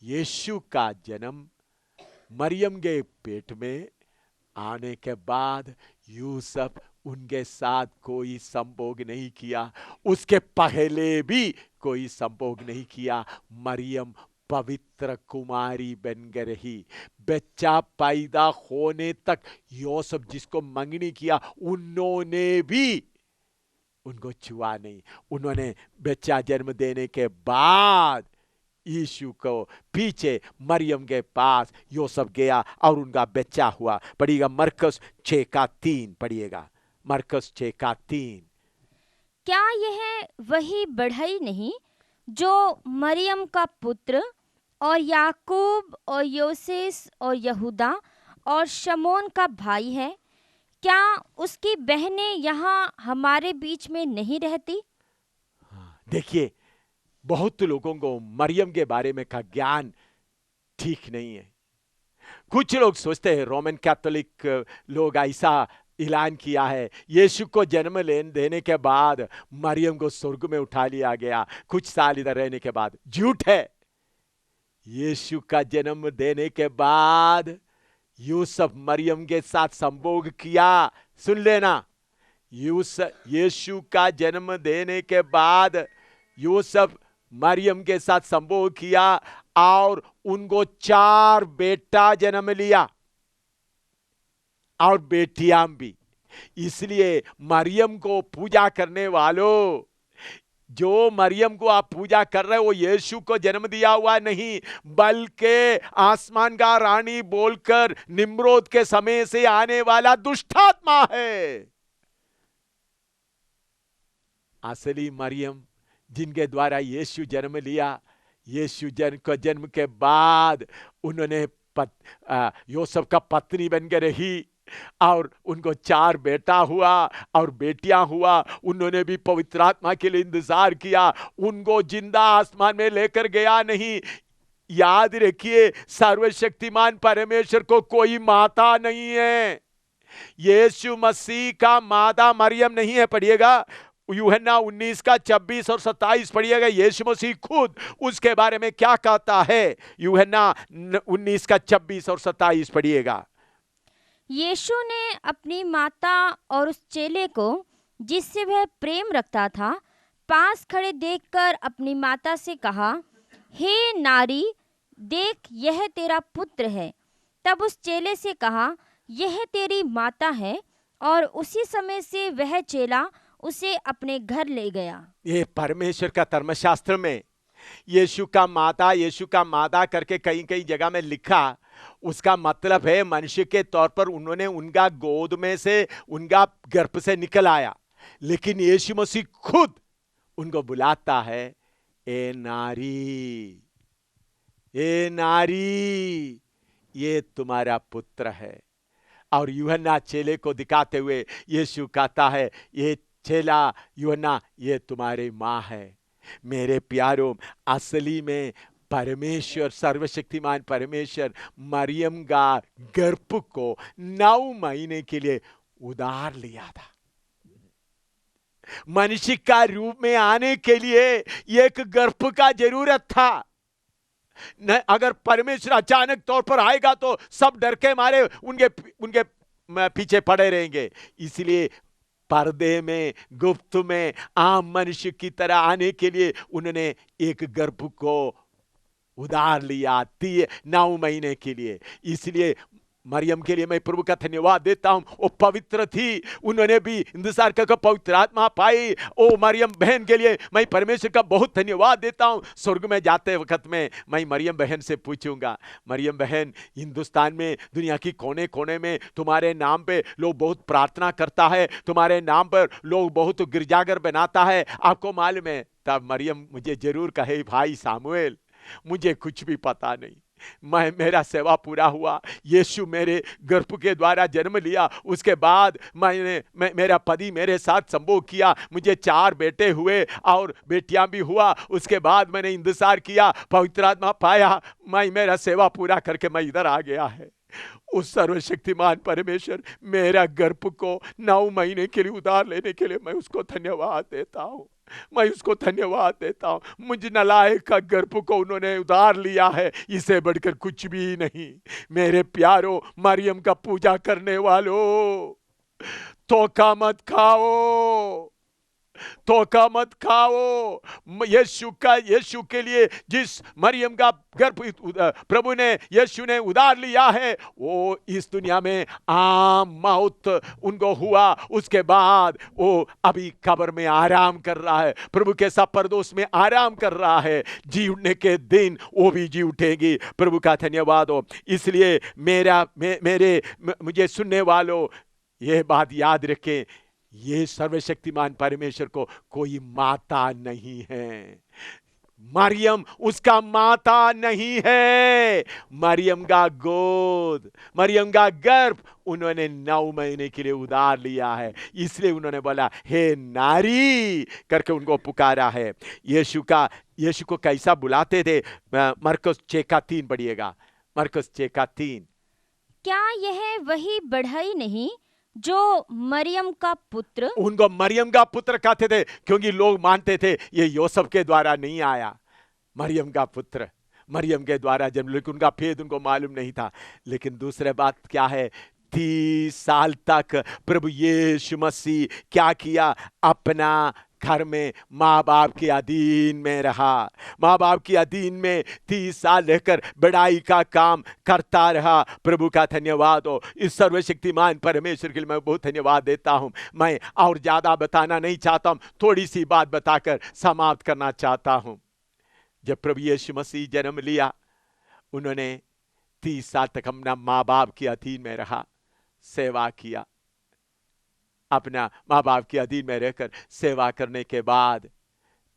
यीशु का जन्म मरियम के पेट में आने के बाद यूसुफ उनके साथ कोई संभोग नहीं किया, उसके पहले भी कोई संभोग नहीं किया। मरियम पवित्र कुमारी बन गई रही। बच्चा पैदा होने तक यूसुफ जिसको मंगनी किया उन्होंने भी उनको छुआ नहीं। उन्होंने बच्चा जन्म देने के बाद यीशु को पीछे मरियम के पास यूसुफ गया और उनका बच्चा हुआ। पढ़िएगा मरकुस 6:3 पढ़िएगा, मरकुस 6:3। क्या यह वही बढ़ई नहीं जो मरियम का पुत्र और याकूब और योसेस और यहूदा और शमोन का भाई है? क्या उसकी बहनें यहाँ हमारे बीच में नहीं रहती? देखिए, बहुत लोगों को मरियम के बारे में का ज्ञान ठीक नहीं है। कुछ लोग सोचते हैं, रोमन कैथोलिक लोग ऐसा ऐलान किया है, यीशु को जन्म देने के बाद मरियम को स्वर्ग में उठा लिया गया कुछ साल इधर रहने के बाद। झूठ है। यीशु का जन्म देने के बाद यूसुफ मरियम के साथ संभोग किया। सुन लेना, यीशु का जन्म देने के बाद यूसुफ मरियम के साथ संभोग किया और उनको 4 बेटा जन्म लिया और बेटियां भी। इसलिए मरियम को पूजा करने वालों, जो मरियम को आप पूजा कर रहे हो वो यीशु को जन्म दिया हुआ नहीं, बल्कि आसमान का रानी बोलकर निम्रोद के समय से आने वाला दुष्टात्मा है। असली मरियम जिनके द्वारा यीशु जन्म लिया, यीशु जन्म के बाद उन्होंने यूसुफ का पत्नी बन के रही और उनको 4 बेटा हुआ और बेटियां हुआ। उन्होंने भी पवित्र आत्मा के लिए इंतजार किया, उनको जिंदा आसमान में लेकर गया नहीं। याद रखिए, सर्वशक्तिमान परमेश्वर को कोई माता नहीं है। यीशु मसीह का माता मरियम नहीं है। पढ़िएगा यूहन्ना 19:26 और 27 पढ़िएगा। यीशु मसीह खुद उसके बारे में क्या कहता है, यूहन्ना 19:26 और 27 पढ़िएगा। यीशु ने अपनी माता और उस चेले को जिससे वह प्रेम रखता था पास खड़े देखकर अपनी माता से कहा, हे नारी, देख यह तेरा पुत्र है। तब उस चेले से कहा, यह तेरी माता है। और उसी समय से वह चेला उसे अपने घर ले गया। ये परमेश्वर का धर्मशास्त्र में यीशु का माता करके कई कई जगह में लिखा। उसका मतलब है मनुष्य के तौर पर उन्होंने उनका गोद में से, उनका गर्भ से निकल आया, लेकिन यीशु मसीह खुद उनको बुलाता है, ए नारी, ए नारी, ये तुम्हारा पुत्र है। और यूहन्ना चेले को दिखाते हुए यीशु कहता है, ये चेला यूहन्ना, ये तुम्हारी माँ है। मेरे प्यारों, असली में परमेश्वर, सर्वशक्तिमान परमेश्वर मरियम का गर्भ को 9 महीने के लिए उधार लिया था। मनुष्य का रूप में आने के लिए एक गर्भ का जरूरत था। न, अगर परमेश्वर अचानक तौर पर आएगा तो सब डर के मारे उनके पीछे पड़े रहेंगे। इसलिए पर्दे में, गुप्त में, आम मनुष्य की तरह आने के लिए उन्होंने एक गर्भ को उधार लिया 9 महीने के लिए। इसलिए मरियम के लिए मैं प्रभु का धन्यवाद देता हूं। वो पवित्र थी, उन्होंने भी इंतजार कर पवित्र आत्मा पाई। ओ मरियम बहन के लिए मैं परमेश्वर का बहुत धन्यवाद देता हूं। स्वर्ग में जाते वक्त में मैं मरियम बहन से पूछूंगा, मरियम बहन, हिंदुस्तान में, दुनिया की कोने कोने में तुम्हारे नाम पे लोग बहुत प्रार्थना करता है, तुम्हारे नाम पर लोग बहुत गिरजाघर बनाता है, आपको मालूम है? तब मरियम मुझे जरूर कहे, भाई सामुएल, मुझे कुछ भी पता नहीं, मेरा सेवा पूरा हुआ। यीशु मेरे गर्भ के द्वारा जन्म लिया, उसके बाद मेरा पति मेरे साथ संभोग किया, मुझे 4 बेटे हुए और बेटियां भी हुआ। उसके बाद मैंने इंतजार किया, पवित्र आत्मा पाया, मेरा सेवा पूरा करके मैं इधर आ गया है। उस सर्वशक्तिमान परमेश्वर मेरा गर्भ को 9 महीने के लिए उधार लेने के लिए मैं उसको धन्यवाद देता हूँ। मैं उसको धन्यवाद देता हूं। मुझ नालायक का गर्भ को उन्होंने उधार लिया है, इसे बढ़कर कुछ भी नहीं। मेरे प्यारों, मरियम का पूजा करने वालों, धोखा मत खाओ, धोखा मत खाओ। यीशु के लिए जिस मरियम का गर्भ प्रभु ने, यीशु ने उधार लिया है, वो इस दुनिया में आम मौत उनको हुआ। उसके बाद वो अभी कब्र में आराम कर रहा है, प्रभु के सब परदोस में आराम कर रहा है। जी उठने के दिन वो भी जी उठेगी। प्रभु का धन्यवाद हो। इसलिए मुझे सुनने वालों, यह बात याद रखें, ये सर्वशक्तिमान परमेश्वर को कोई माता नहीं है। मरियम उसका माता नहीं है। मरियम का गोद, मरियम का गर्भ उन्होंने 9 महीने के लिए उधार लिया है। इसलिए उन्होंने बोला हे नारी करके उनको पुकारा है। यीशु को कैसा बुलाते थे? मरकुस 6:3 पढ़िएगा। मरकुस 6:3। क्या यह वही बढ़ई नहीं जो मरियम का पुत्र? उनको मरियम का पुत्र कहते थे क्योंकि लोग मानते थे ये यूसुफ के द्वारा नहीं आया, मरियम का पुत्र, मरियम के द्वारा जन्म, लेकिन उनका भेद उनको मालूम नहीं था। लेकिन दूसरी बात क्या है, 30 साल तक प्रभु यीशु मसीह क्या किया? अपना घर में माँ बाप के अधीन में रहा। माँ बाप के अधीन में 30 साल रहकर बड़ाई का काम करता रहा। प्रभु का धन्यवाद हो। इस सर्वशक्तिमान परमेश्वर के लिए मैं बहुत धन्यवाद देता हूँ। मैं और ज्यादा बताना नहीं चाहता हूँ, थोड़ी सी बात बताकर समाप्त करना चाहता हूँ। जब प्रभु यीशु मसीह जन्म लिया, उन्होंने 30 साल तक अपना माँ बाप के अधीन में रहा, सेवा किया। अपना माँ बाप के अधीन में रहकर सेवा करने के बाद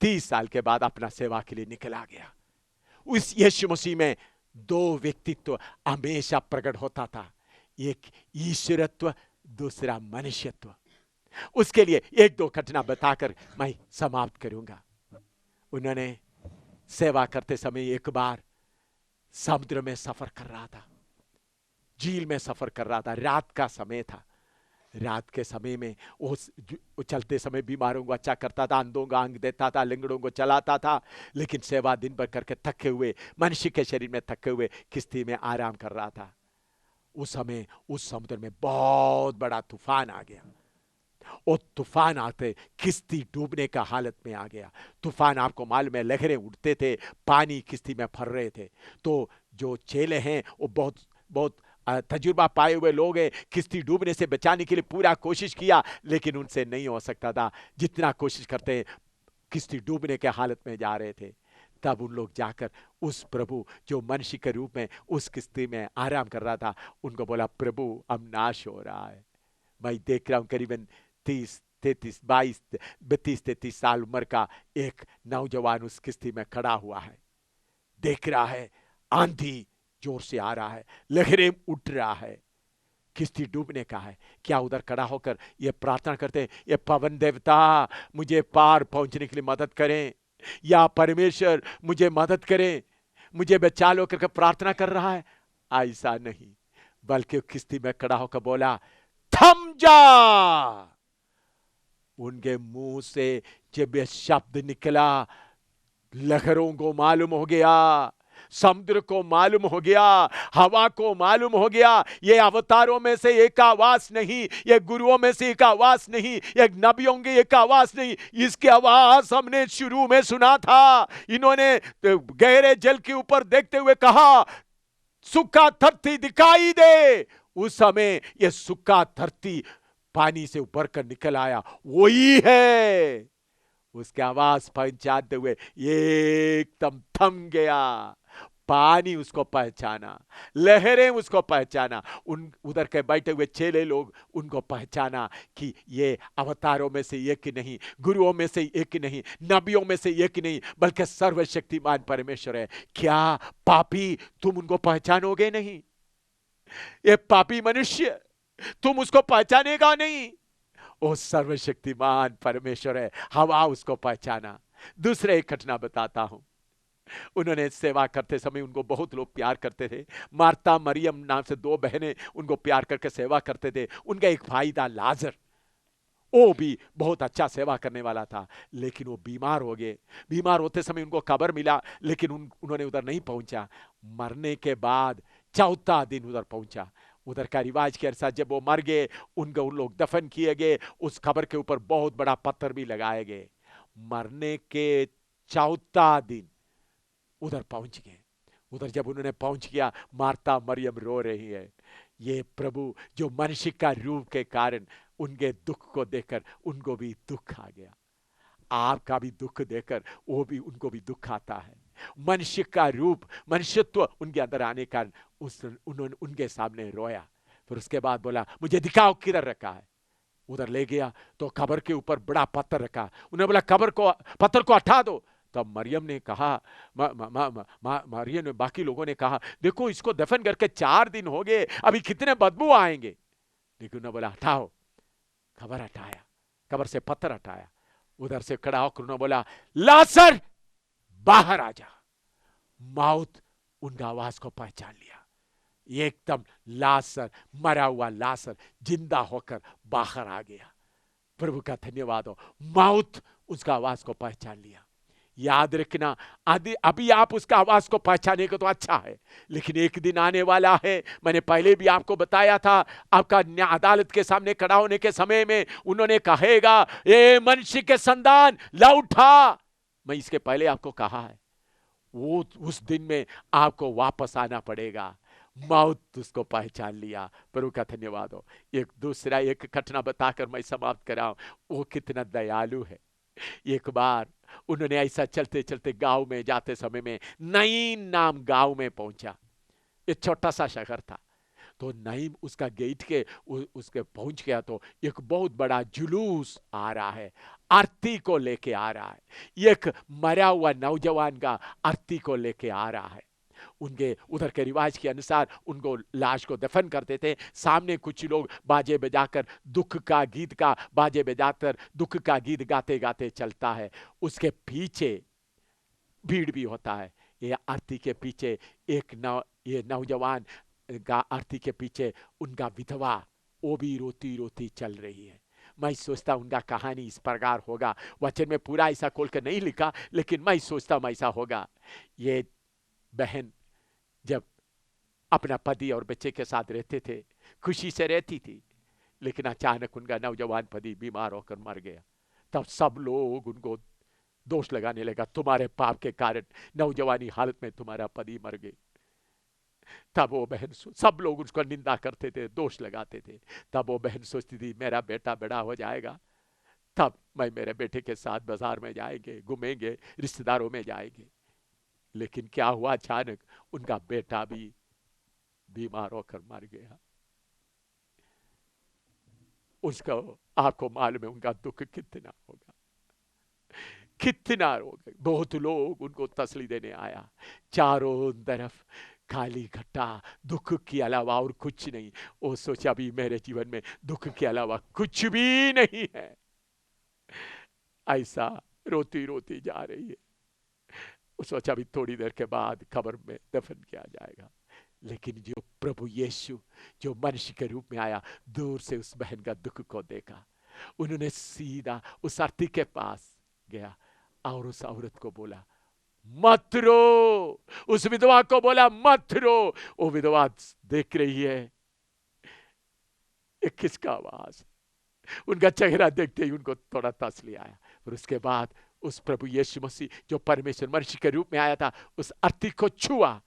30 साल के बाद अपना सेवा के लिए निकला गया। उस यीशु मसीह में 2 व्यक्तित्व हमेशा प्रकट होता था, एक ईश्वरत्व, दूसरा मनुष्यत्व। उसके लिए 1-2 घटना बताकर मैं समाप्त करूंगा। उन्होंने सेवा करते समय एक बार समुद्र में सफर कर रहा था, झील में सफर कर रहा था, रात का समय था। रात के समय में वो चलते समय बीमारों को अच्छा करता था, अंधों को आंख देता था, लिंगड़ों को चलाता था। लेकिन सेवा दिन भर करके थके हुए, मनुष्य के शरीर में थके हुए किश्ती में आराम कर रहा था। उस समय उस समुद्र में बहुत बड़ा तूफान आ गया। और तूफान आते किश्ती डूबने का हालत में आ गया। तूफान आपको मालूम है, लहरें उठते थे, पानी किश्ती में भर रहे थे। तो जो चेले हैं वो बहुत तजुर्बा पाए हुए लोग हैं, किश्ती डूबने से बचाने के लिए पूरा कोशिश किया, लेकिन उनसे नहीं हो सकता था। जितना कोशिश करते हैं किश्ती डूबने के हालत में जा रहे थे। तब उन लोग जाकर उस प्रभु जो मनुष्य के रूप में उस किश्ती में आराम कर रहा था, उनको बोला प्रभु अब नाश हो रहा है। मैं देख रहा हूं करीबन 32-33 साल उम्र का एक नौजवान उस किश्ती में खड़ा हुआ है, देख रहा है आंधी जोर से आ रहा है, लहरें उठ रहा है, किश्ती डूबने का है। क्या उधर खड़ा होकर ये प्रार्थना करते हैं, ये पवन देवता मुझे पार पहुंचने के लिए मदद करें, या परमेश्वर मुझे मदद करें, मुझे बचा लो करके प्रार्थना कर रहा है? ऐसा नहीं, बल्कि किश्ती में खड़ा होकर बोला थम जा। उनके मुंह से जब यह शब्द निकला, लहरों को मालूम हो गया, समुद्र को मालूम हो गया, हवा को मालूम हो गया, ये अवतारों में से एक आवाज नहीं, ये गुरुओं में से एक आवाज नहीं, एक नबियों की एक आवाज नहीं, इसकी आवाज हमने शुरू में सुना था। इन्होंने गहरे जल के ऊपर देखते हुए कहा सूखा धरती दिखाई दे। उस समय यह सूखा धरती पानी से उभर कर निकल आया, वही है। उसकी आवाज पहचानते हुए एकदम थम गया, पानी उसको पहचाना, लहरें उसको पहचाना, उन उधर के बैठे हुए चेले लोग उनको पहचाना कि ये अवतारों में से एक नहीं, गुरुओं में से एक नहीं, नबियों में से एक नहीं, बल्कि सर्वशक्तिमान परमेश्वर है। क्या पापी तुम उनको पहचानोगे नहीं? ये पापी मनुष्य, तुम उसको पहचानेगा नहीं? वो सर्वशक्तिमान परमेश्वर है, हवा उसको पहचाना। दूसरे एक घटना बताता हूं। उन्होंने सेवा करते समय उनको बहुत लोग प्यार करते थे। मार्ता मरियम नाम से दो बहनें उनको प्यार करके सेवा करते थे। उनका एक भाई था लाजर, वो भी बहुत अच्छा सेवा करने वाला था, लेकिन वो बीमार हो गए। बीमार होते समय उनको खबर मिला, लेकिन उन्होंने उधर नहीं पहुंचा। मरने के बाद चौथा दिन उधर पहुंचा। उधर का रिवाज के अनुसार जब वो मर गए, उनको उन लोग दफन किए गए। उस खबर के ऊपर बहुत बड़ा पत्थर भी लगाए गए। मरने के चौथा दिन उधर पहुंच गए। उधर जब उन्होंने पहुंच गया, मार्ता मरियम रो रही है। ये प्रभु जो मनुष्य का रूप के कारण उनके दुख को देखकर उनको भी दुख आ गया। आपका भी दुख देखकर वो भी उनको भी दुख आता है। मनुष्य का रूप, मनुष्यत्व उनके अंदर आने का उन्होंने उनके सामने रोया। फिर उसके बाद बोला, मुझे दिखाओ किधर रखा है। उधर ले गया तो कब्र के ऊपर बड़ा पत्थर रखा। उन्होंने बोला पत्थर को हटा दो। तब मरियम ने कहा, मरियम ने, बाकी लोगों ने कहा, देखो इसको दफन करके 4 दिन हो गए, अभी कितने बदबू आएंगे। लेकिन उन्होंने बोला हटाओ। कब्र हटाया, कब्र से पत्थर हटाया। उधर से खड़ा होकर उन्होंने बोला, लाजर बाहर आ जा। मौत उनका आवाज को पहचान लिया। एकदम लाजर, मरा हुआ लाजर जिंदा होकर बाहर आ गया। प्रभु का धन्यवाद हो। मौत उसका आवाज को पहचान लिया। याद रखना, अभी आप उसका आवाज को पहचाने को तो अच्छा है, लेकिन एक दिन आने वाला है। मैंने पहले भी आपको बताया था, आपका अदालत के सामने खड़ा होने के समय में उन्होंने कहेगा, ये मनुष्य के संतान लौटा। मैं इसके पहले आपको कहा है, वो उस दिन में आपको वापस आना पड़ेगा। मौत उसको पहचान लिया। प्रभु का धन्यवाद हो। एक दूसरा एक घटना बताकर मैं समाप्त कराऊं। वो कितना दयालु है। एक बार उन्होंने ऐसा चलते चलते गांव में जाते समय में नईम नाम गांव में पहुंचा। एक छोटा सा शहर था। तो नईम उसका गेट के उसके पहुंच गया तो एक बहुत बड़ा जुलूस आ रहा है, आरती को लेके आ रहा है। एक मरा हुआ नौजवान का आरती को लेके आ रहा है। उनके उधर के रिवाज के अनुसार उनको लाश को दफन करते थे। सामने कुछ लोग बाजे बजाकर दुख का गीत का बाजे बजाकर दुख का गीत गाते गाते चलता है। उसके पीछे भीड़ भी होता है। ये आरती के पीछे ये नौजवान का आरती के पीछे उनका विधवा, वो भी रोती रोती चल रही है। मैं सोचता उनका कहानी इस प्रकार होगा। वचन में पूरा ऐसा खोल कर नहीं लिखा, लेकिन मैं सोचता हूं ऐसा होगा। ये बहन जब अपना पति और बच्चे के साथ रहते थे, खुशी से रहती थी, लेकिन अचानक उनका नौजवान पति बीमार होकर मर गया। तब सब लोग उनको दोष लगाने लगा, तुम्हारे पाप के कारण नौजवानी हालत में तुम्हारा पति मर गए। तब वो बहन, सब लोग उसको निंदा करते थे, दोष लगाते थे। तब वो बहन सोचती थी, मेरा बेटा बड़ा हो जाएगा, तब मैं मेरे बेटे के साथ बाजार में जाएंगे, घूमेंगे, रिश्तेदारों में जाएंगे। लेकिन क्या हुआ, अचानक उनका बेटा भी बीमार होकर मर गया। उसको आपको मालूम है उनका दुख कितना होगा, कितना होगा। बहुत लोग उनको तसल्ली देने आया। चारों तरफ खाली घटा, दुख के अलावा और कुछ नहीं। वो सोचा भी मेरे जीवन में दुख के अलावा कुछ भी नहीं है। ऐसा रोती रोती जा रही है। सोचा भी थोड़ी देर के बाद कब्र में दफन किया जाएगा। लेकिन जो प्रभु यीशु जो मनुष्य के रूप में आया, दूर से उस बहन का दुख को देखा। उन्होंने सीधा उस आरती के पास गया और उस औरत को बोला, मत रो। उस विधवा को बोला, मत रो। वो विधवा देख रही है, ये किसका आवाज। उनका चेहरा देखते ही उनको थोड़ा तसल्ली आया। फिर उसके बाद उस प्रभु यीशु मसीह जो परमेश्वर मनुष्य के रूप में आया था, उस आरती को छुआ।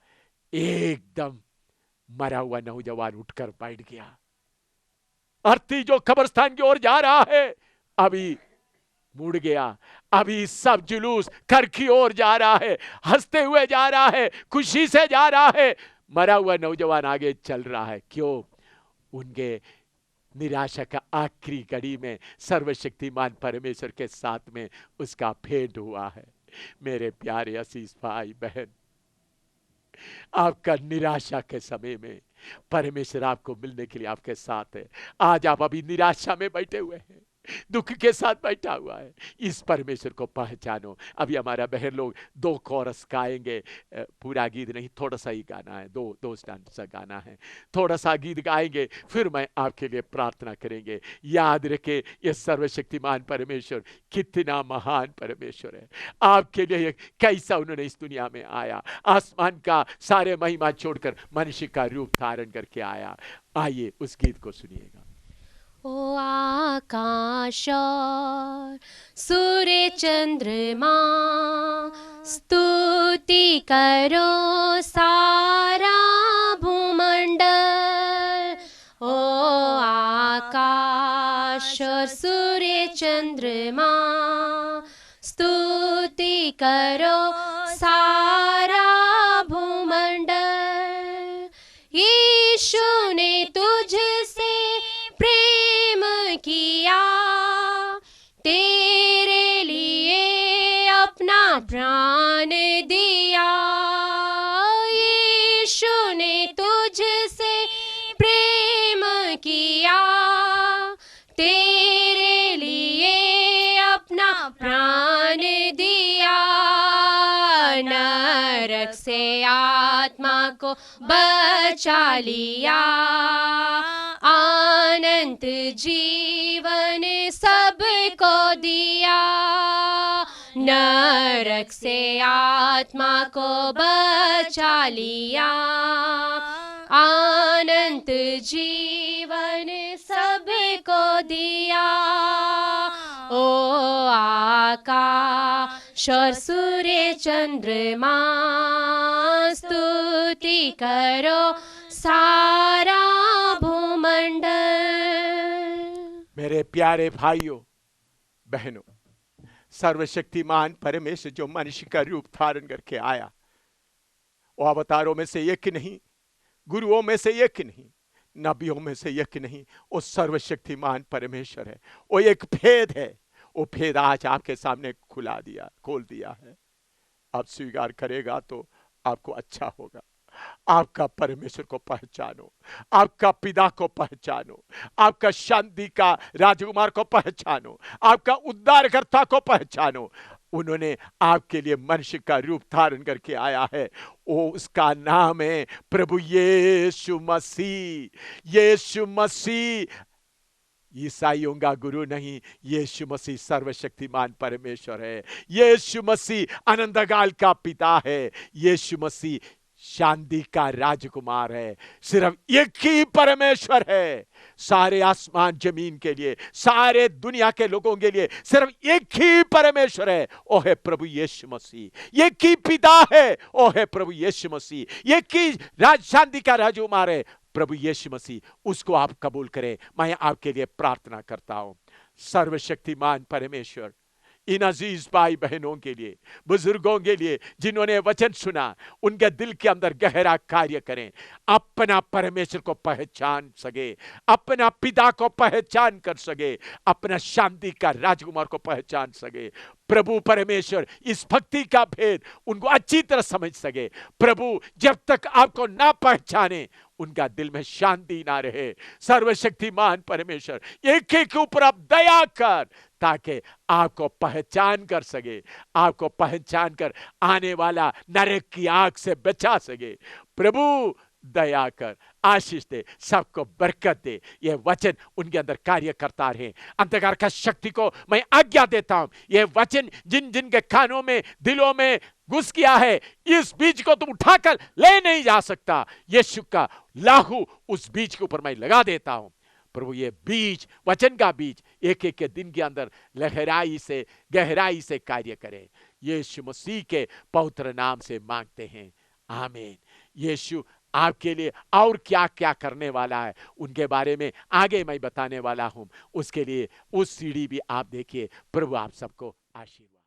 एकदम मरा हुआ नौजवान उठकर बैठ गया। आरती जो कब्रिस्तान की ओर जा रहा है, अभी मुड़ गया। अभी सब जुलूस घर की ओर जा रहा है, हंसते हुए जा रहा है, खुशी से जा रहा है। मरा हुआ नौजवान आगे चल रहा है। क्यों? उनके निराशा का आखिरी घड़ी में सर्वशक्तिमान परमेश्वर के साथ में उसका भेंट हुआ है। मेरे प्यारे असीस भाई बहन, आपका निराशा के समय में परमेश्वर आपको मिलने के लिए आपके साथ है। आज आप अभी निराशा में बैठे हुए हैं, दुख के साथ बैठा हुआ है, इस परमेश्वर को पहचानो। अभी हमारा बहन लोग 2 कोरस गाएंगे, पूरा गीत नहीं, थोड़ा सा ही गाना है, दो स्टैंड सा गाना है, थोड़ा सा गीत गाएंगे, फिर मैं आपके लिए प्रार्थना करेंगे। याद रखे, ये सर्वशक्तिमान परमेश्वर कितना महान परमेश्वर है। आपके लिए कैसा उन्होंने इस दुनिया में आया, आसमान का सारे महिमा छोड़कर मनुष्य का रूप धारण करके आया। आइए उस गीत को सुनिएगा। ओ आकाश और सूर्य चंद्रमा स्तुति करो सारा भूमंडल। ओ आकाश और सूर्य चंद्रमा स्तुति करो सारा भूमंडल। यीशु ने तुझसे प्रेम किया, तेरे लिए अपना प्राण दिया। यीशु ने तुझसे प्रेम किया, तेरे लिए अपना प्राण दिया। नरक से आत्मा को बचा लिया, अनंत जीवन सबको दिया। नरक से आत्मा को बचा लिया, अनंत जीवन सबको दिया। ओ आकाश और सूर्य चंद्रमा स्तुति करो सारा भूमंडल। मेरे प्यारे भाइयों बहनों, सर्वशक्तिमान परमेश्वर जो मनुष्य का रूप धारण करके आया, वो अवतारों में से एक नहीं, गुरुओं में से एक नहीं, नबियों में से एक नहीं, वो सर्वशक्तिमान परमेश्वर है। वो एक भेद है, वो भेद आज आपके सामने खोल दिया है। आप स्वीकार करेगा तो आपको अच्छा होगा। आपका परमेश्वर को पहचानो, आपका पिता को पहचानो, आपका शांति का राजकुमार को पहचानो, आपका उद्धारकर्ता को पहचानो। उन्होंने आपके लिए मनुष्य का रूप धारण करके आया है। वो उसका नाम है प्रभु यीशु मसीह। यीशु मसीह ईसाइयों का गुरु नहीं, यीशु मसीह सर्वशक्तिमान परमेश्वर है। यीशु मसीह अनंतकाल का पिता है। यीशु मसीह शांति का राजकुमार है। सिर्फ एक ही परमेश्वर है सारे आसमान जमीन के लिए, सारे दुनिया के लोगों के लिए। सिर्फ एक ही परमेश्वर है, वो है प्रभु यीशु मसीह। एक ही पिता है, वो है प्रभु यीशु मसीह। एक ही शांति का राजकुमार है प्रभु यीशु मसीह। उसको आप कबूल करें। मैं आपके लिए प्रार्थना करता हूं। सर्वशक्तिमान परमेश्वर, इन अजीज भाई बहनों के लिए, बुजुर्गों के लिए जिन्होंने वचन सुना, उनके दिल के अंदर गहरा कार्य करें। अपना परमेश्वर को पहचान सके, अपना पिता को पहचान कर सके, अपना शांति का राजकुमार को पहचान सके। प्रभु परमेश्वर इस भक्ति का भेद उनको अच्छी तरह समझ सके। प्रभु जब तक आपको ना पहचाने उनका दिल में शांति ना रहे। सर्वशक्तिमान परमेश्वर एक एक के ऊपर आप दया कर, ताकि आपको पहचान कर सके, आपको पहचान कर आने वाला नरक की आग से बचा सके। प्रभु दया कर, आशीष दे, सबको बरकत दे। यह वचन उनके अंदर कार्य करता रहे। अंधकार का शक्ति को मैं आज्ञा देता हूं, यह वचन जिन जिन के कानों में, दिलों में घुस गया है, इस बीज को तुम उठाकर ले नहीं जा सकता। यीशु का लाहू उस बीज के ऊपर मैं लगा देता हूं। प्रभु ये बीज, वचन का बीज एक एक के दिन के अंदर गहराई से कार्य करे। यीशु मसीह के पवित्र नाम से मांगते हैं, आमीन। यीशु आपके लिए और क्या क्या करने वाला है उनके बारे में आगे मैं बताने वाला हूं। उसके लिए उस सीढ़ी भी आप देखिए। प्रभु आप सबको आशीर्वाद